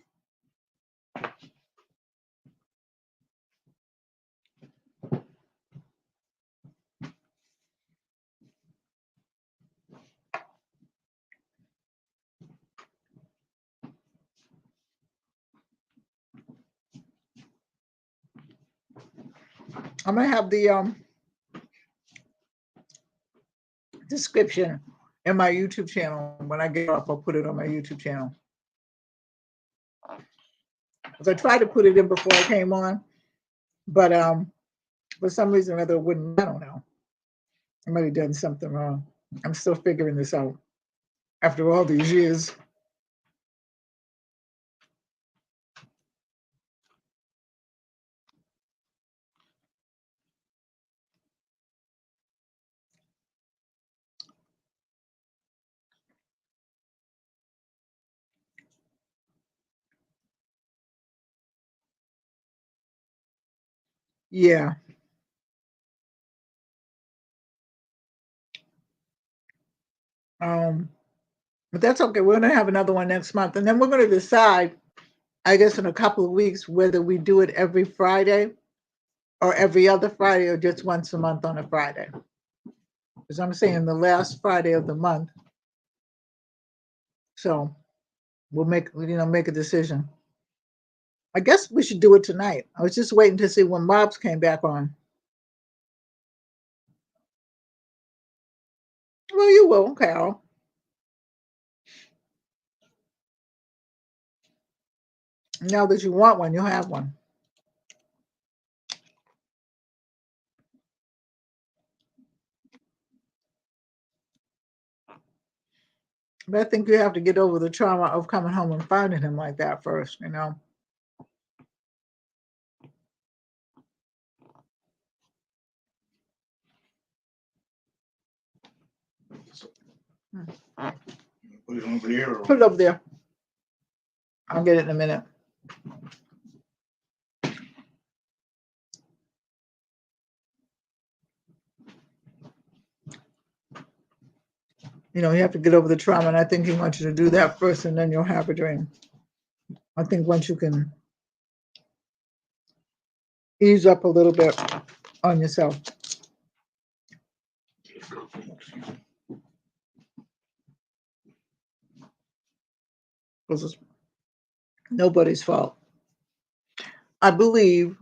I'm gonna have the description in my YouTube channel. When I get off, I'll put it on my YouTube channel. Because I tried to put it in before I came on, but for some reason or other it wouldn't. I don't know. I might have done something wrong. I'm still figuring this out after all these years. Yeah. But that's okay. We're gonna have another one next month, and then we're gonna decide, I guess, in a couple of weeks whether we do it every Friday or every other Friday or just once a month on a Friday. Because I'm saying the last Friday of the month. So we'll make a decision. I guess we should do it tonight. I was just waiting to see when Bob's came back on. Well, you will, Carol. Now that you want one, you'll have one. But I think you have to get over the trauma of coming home and finding him like that first, you know. Put it over there. Put it over there. I'll get it in a minute. You know, you have to get over the trauma, and I think he wants you to do that first, and then you'll have a dream. I think once you can ease up a little bit on yourself. Because it's nobody's fault. I believe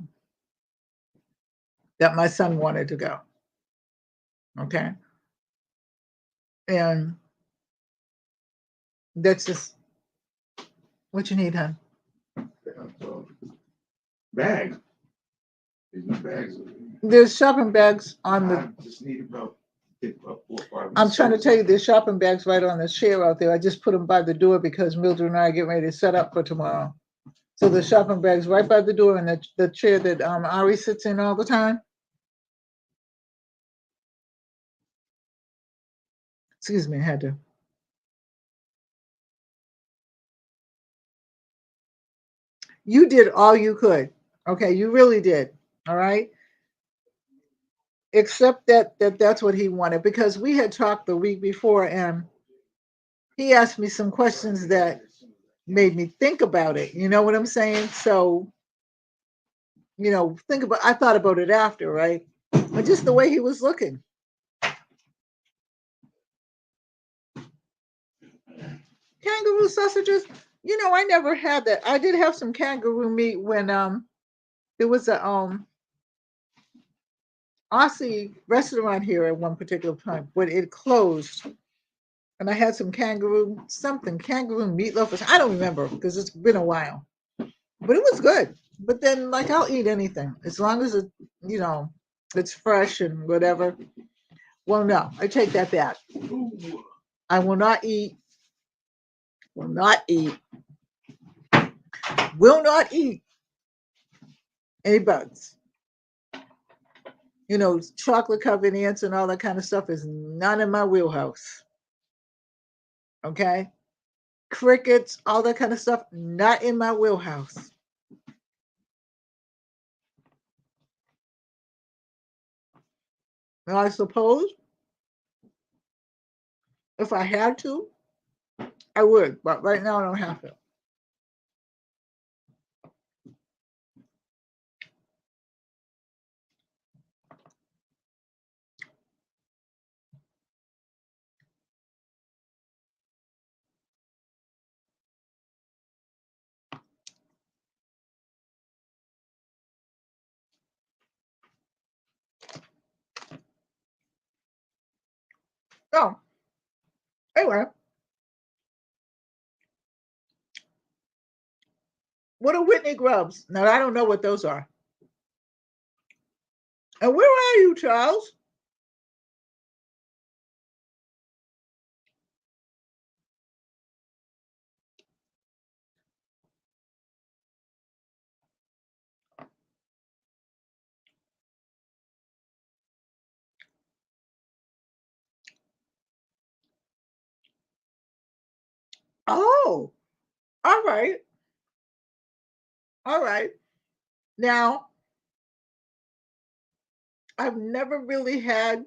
that my son wanted to go. Okay. And that's just what you need, hon. Bag. There's no bags. There's shopping bags on the. I just need about 4 or 5. I'm trying to tell you, there's shopping bags right on the chair out there. I just put them by the door because Mildred and I are getting ready to set up for tomorrow. So the shopping bags right by the door, and the chair that Ari sits in all the time. Excuse me, I had to. You did all you could. Okay, you really did. All right. Except that's what he wanted, because we had talked the week before and he asked me some questions that made me think about it. You know what I'm saying? So, I thought about it after, right? But just the way he was looking. Kangaroo sausages, I never had that. I did have some kangaroo meat when there was a Aussie restaurant here at one particular time, but it closed. And I had some kangaroo meatloaf. I don't remember because it's been a while, but it was good. But then, like, I'll eat anything as long as it's fresh and whatever. Well, no, I take that back. I will not eat, will not eat any bugs. Chocolate covered ants and all that kind of stuff is not in my wheelhouse. Okay? Crickets, all that kind of stuff, not in my wheelhouse. Now, I suppose if I had to, I would, but right now I don't have to. Oh, anyway, what are Whitney grubs? Now I don't know what those are. And where are you, Charles? Oh, all right. All right. Now, I've never really had,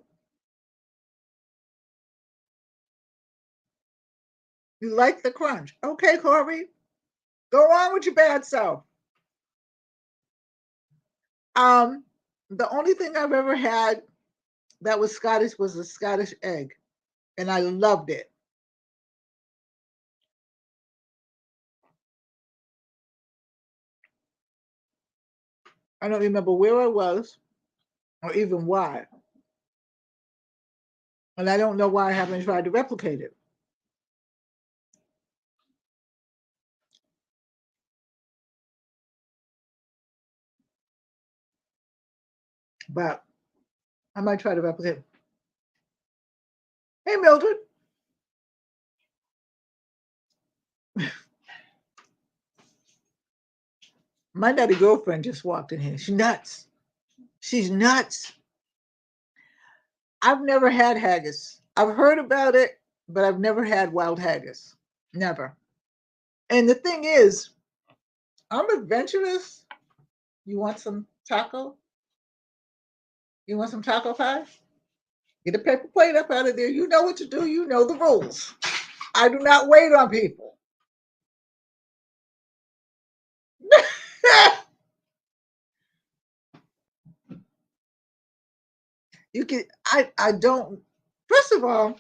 you like the crunch. Okay, Corey, go on with your bad self. Um, the only thing I've ever had that was Scottish was a Scottish egg, and I loved it. I don't remember where I was or even why. And I don't know why I haven't tried to replicate it. But I might try to replicate it. Hey, Mildred. My nutty girlfriend just walked in here. She's nuts. She's nuts. I've never had haggis. I've heard about it, but I've never had wild haggis. Never. And the thing is, I'm adventurous. You want some taco? You want some taco pie? Get a paper plate up out of there. You know what to do. You know the rules. I do not wait on people. You can, I don't, first of all,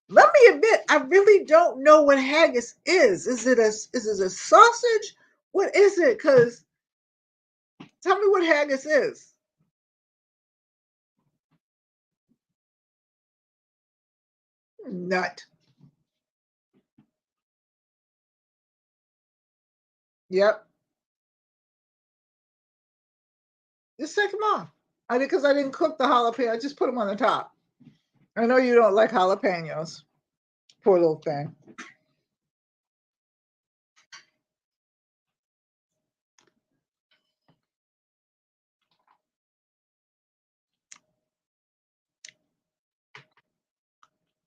let me admit, I really don't know what haggis is. Is it a sausage? What is it? Because tell me what haggis is. Nut. Yep. Just take them off. I did because I didn't cook the jalapeno. I just put them on the top. I know you don't like jalapenos. Poor little thing.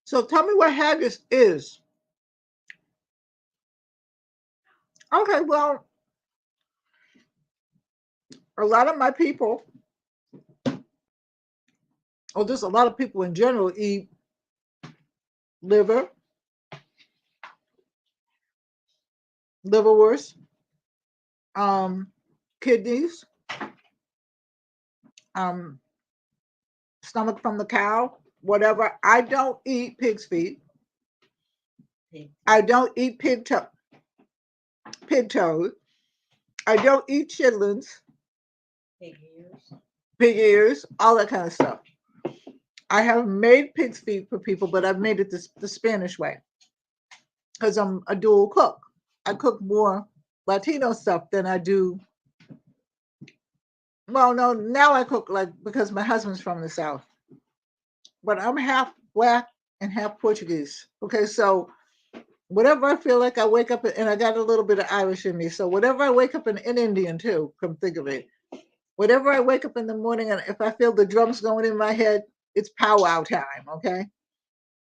So tell me what haggis is. Okay, well, a lot of my people, or just a lot of people in general, eat liver, liverwurst, kidneys, um, stomach from the cow, whatever. I don't eat pig's feet. I don't eat pig toes. I don't eat chitlins, pig ears, all that kind of stuff. I have made pig's feet for people, but I've made it the Spanish way because I'm a dual cook. I cook more Latino stuff than I do. Well, no, now I cook like because my husband's from the South, but I'm half black and half Portuguese. Okay, so whatever I feel like I wake up and I got a little bit of Irish in me. So whatever I wake up in Indian too, come think of it. Whatever I wake up in the morning and if I feel the drums going in my head, it's powwow time. Okay.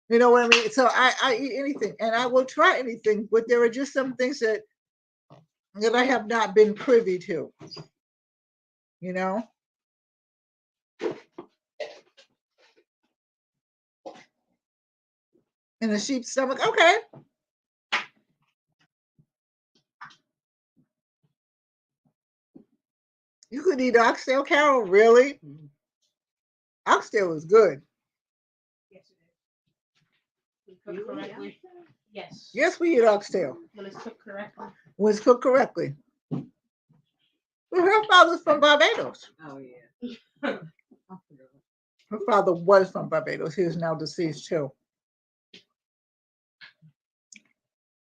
You know what I mean? So I eat anything and I will try anything, but there are just some things that I have not been privy to, you know? In a sheep's stomach. Okay. You could eat oxtail, Carol. Really? Oxtail is good. Yes, it is. Cooked correctly. Yes. Yes, we eat oxtail When it's cooked correctly. when it's cooked correctly. Well, her father's from Barbados. Oh yeah. Her father was from Barbados. He is now deceased too.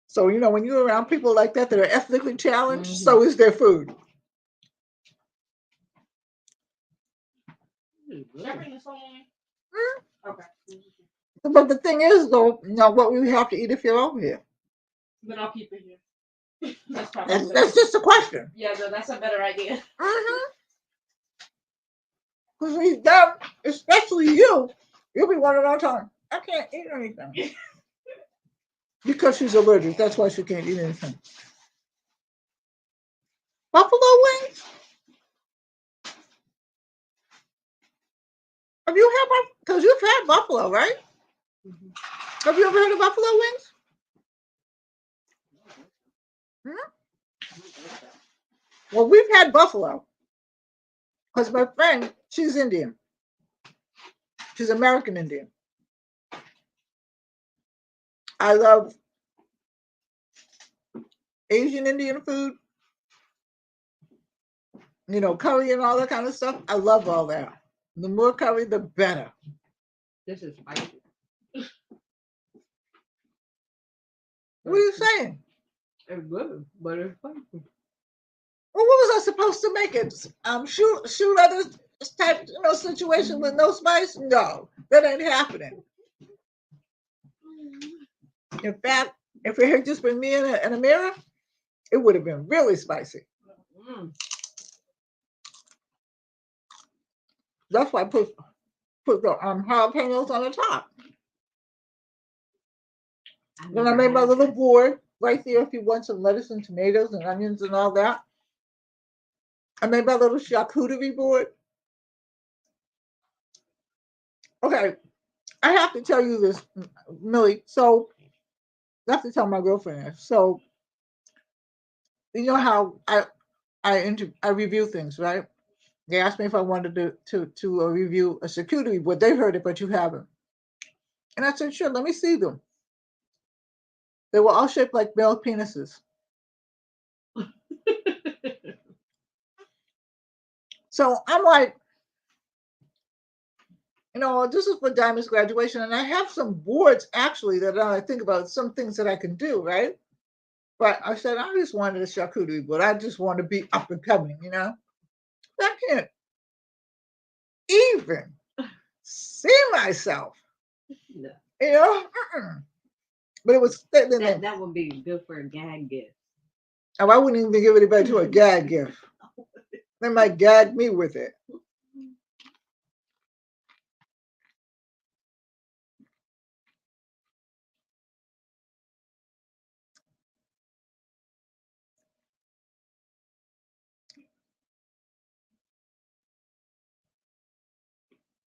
So, you know, when you're around people like that are ethnically challenged, so is their food. Okay. But the thing is, though, you know, what we have to eat if you're over here? Then I'll keep it here. That's probably That's just a question. yeah, no, that's a better idea. Because we done, especially you'll be wondering all the time, I can't eat anything. Because she's allergic. That's why she can't eat anything. Buffalo wings? Have you had, because you've had buffalo, right? Have you ever heard of buffalo wings? Well, we've had buffalo. Because my friend, she's Indian. She's American Indian. I love Asian Indian food. You know, curry and all that kind of stuff. I love all that. The more curry, the better. This is spicy. What are you saying? It's good, but it's spicy. Well, what was I supposed to make it? Shoot other type, you know, situation with no spice? No, that ain't happening. In fact, if it had just been me and a mirror, it would have been really spicy. That's why I put the jalapenos on the top. Then I made my little board right there if you want some lettuce and tomatoes and onions and all that. I made my little charcuterie board. Okay, I have to tell you this, Millie. So I have to tell my girlfriend this. So you know how I review things, right? They asked me if I wanted to review a charcuterie board. They've heard it, but you haven't. And I said, sure, let me see them. They were all shaped like male penises. So I'm like, you know, this is for Diamond's graduation, and I have some boards actually that I think about some things that I can do, right? But I said I just wanted a charcuterie board. I just want to be up and coming, you know. I can't even see myself, No. you know. But it was That would be good for a gag gift. Oh, I wouldn't even give anybody to a gag gift. They might gag me with it.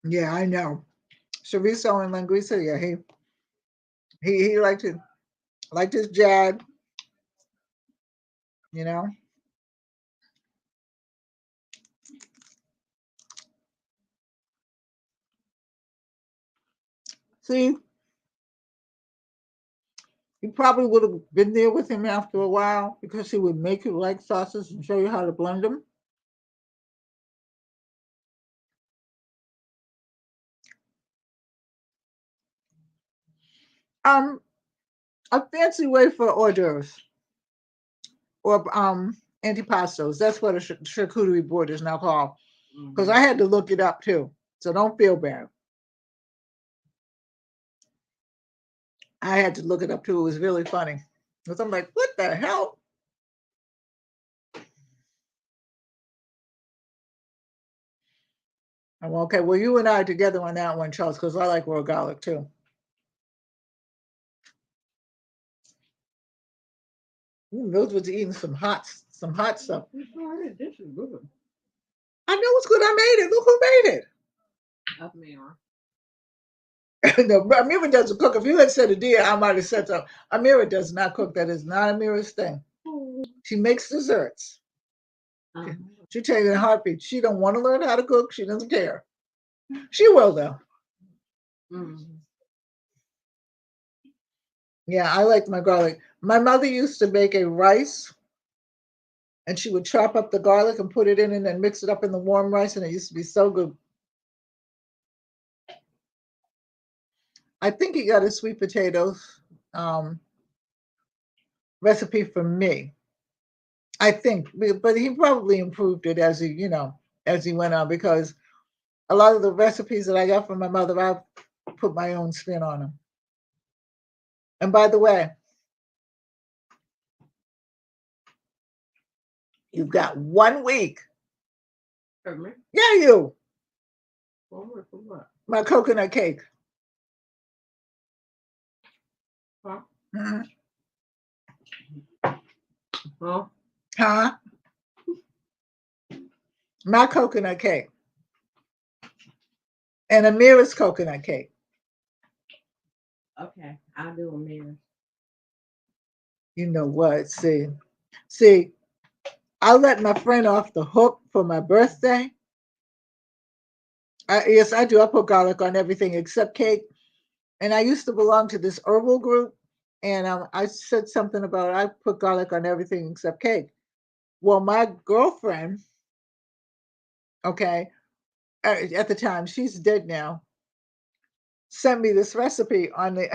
Yeah, I know. Chorizo and linguiça, yeah, he liked his jab, you know. See, you probably would have been there with him after a while because he would make you like sauces and show you how to blend them. A fancy way for hors d'oeuvres or antipastos. That's what a charcuterie board is now called. Because I had to look it up too, so don't feel bad. I had to look it up too. It was really funny because I'm like, what the hell? I'm okay. Well, you and I are together on that one, Charles, because I like raw garlic too. Those was eating some hot stuff. This is good. I know it's good. I made it. Look who made it. No, Amira doesn't cook. If you had said a deer, I might have said so. Amira does not cook. That is not Amira's thing. She makes desserts. She tell you in a heartbeat. She don't want to learn how to cook. She doesn't care. She will though. Yeah, I like my garlic. My mother used to make a rice, and she would chop up the garlic and put it in and then mix it up in the warm rice, and it used to be so good. I think he got a sweet potatoes recipe from me. I think, but he probably improved it as as he went on, because a lot of the recipes that I got from my mother, I put my own spin on them. And by the way, you've got 1 week. For me? Yeah, you. For what? My coconut cake. Huh? Mhm. Huh? Huh? My coconut cake. And Amira's coconut cake. Okay, I'll do a mirror. You know what? See, I let my friend off the hook for my birthday. Yes, I do. I put garlic on everything except cake. And I used to belong to this herbal group, and I said something about I put garlic on everything except cake. Well, my girlfriend, okay, at the time, she's dead now, sent me this recipe on the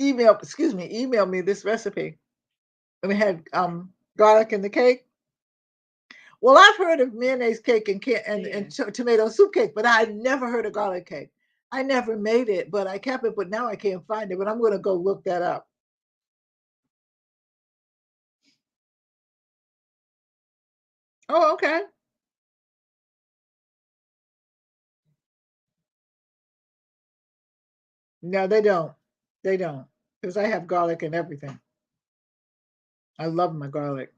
email me this recipe, and it had garlic in the cake. Well, I've heard of mayonnaise cake and tomato soup cake, but I never heard of garlic cake. I never made it, but I kept it, but now I can't find it. But I'm going to go look that up. Oh, okay. No, they don't. They don't. Because I have garlic and everything. I love my garlic.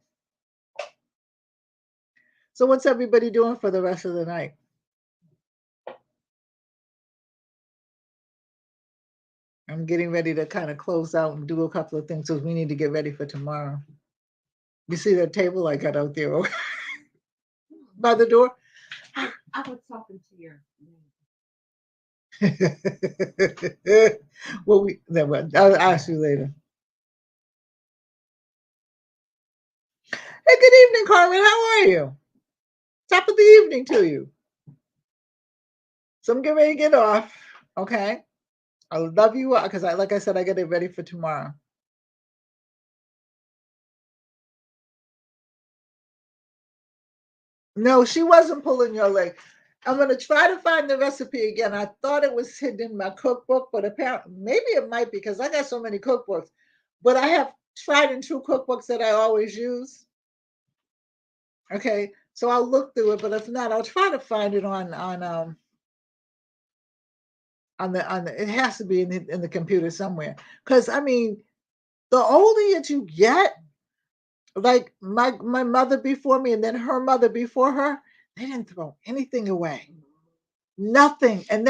So what's everybody doing for the rest of the night? I'm getting ready to kind of close out and do a couple of things because we need to get ready for tomorrow. You see that table I got out there by the door? I was talking to your. Well, I'll ask you later. Hey, good evening, Carmen. How are you? Top of the evening to you. So I'm getting ready to get off. Okay. I love you because like I said, I get it ready for tomorrow. No, she wasn't pulling your leg. I'm going to try to find the recipe again. I thought it was hidden in my cookbook, but apparently maybe it might be because I got so many cookbooks. But I have tried and true cookbooks that I always use. Okay, so I'll look through it, but if not, I'll try to find it on the. It has to be in the computer somewhere. Because I mean, the older that you get, like my mother before me, and then her mother before her, they didn't throw anything away. Nothing, and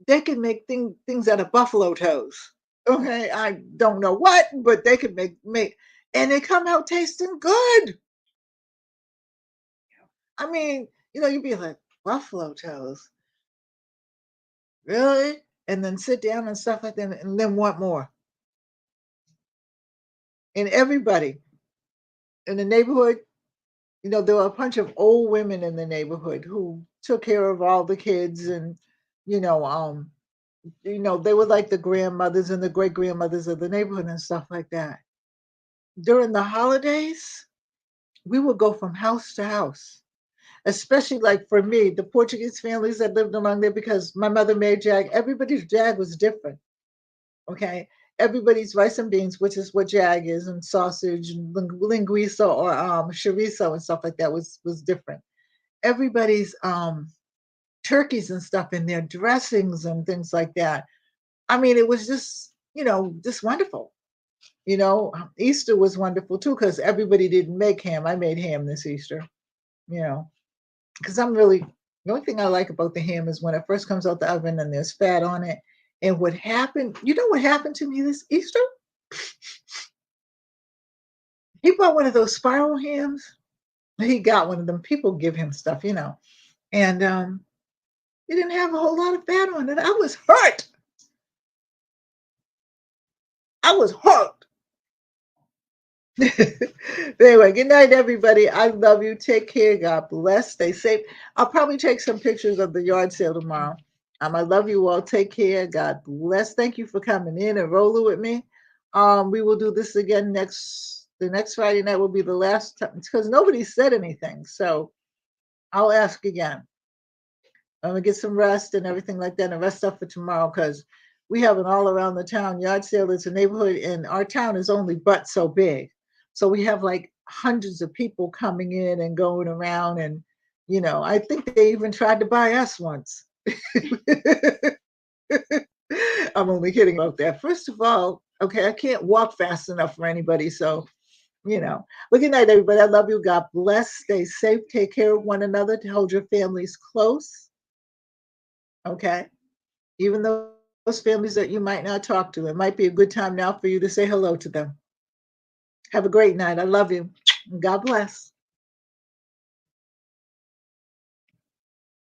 things out of buffalo toes. Okay, I don't know what, but they could make, and they come out tasting good. I mean, you'd be like buffalo toes, really, and then sit down and stuff like that, and then want more. And everybody in the neighborhood, there were a bunch of old women in the neighborhood who took care of all the kids, and you know, um, they were like the grandmothers and the great grandmothers of the neighborhood and stuff like that. During the holidays, we would go from house to house, especially like for me, the Portuguese families that lived along there, because my mother made jag. Everybody's jag was different. Okay. Everybody's rice and beans, which is what jag is, and sausage and linguiça or chorizo and stuff like that was different. Everybody's turkeys and stuff in their dressings and things like that. I mean, it was just wonderful. Easter was wonderful too because everybody didn't make ham. I made ham this Easter, you know, because the only thing I like about the ham is when it first comes out the oven and there's fat on it. And what happened, what happened to me this Easter? He bought one of those spiral hams. He got one of them. People give him stuff. And he didn't have a whole lot of fat on it. I was hurt. I was hurt. Anyway, good night, everybody. I love you. Take care. God bless. Stay safe. I'll probably take some pictures of the yard sale tomorrow. I love you all. Take care. God bless. Thank you for coming in and rolling with me. We will do this again the next Friday night will be the last time because nobody said anything. So I'll ask again. I'm gonna get some rest and everything like that and rest up for tomorrow because we have an all around the town yard sale. It's a neighborhood and our town is only but so big. So we have like hundreds of people coming in and going around and I think they even tried to buy us once. I'm only kidding about that. First of all, okay, I can't walk fast enough for anybody. So, but good night, everybody. I love you. God bless. Stay safe. Take care of one another to hold your families close. Okay. Even those families that you might not talk to, it might be a good time now for you to say hello to them. Have a great night. I love you. God bless.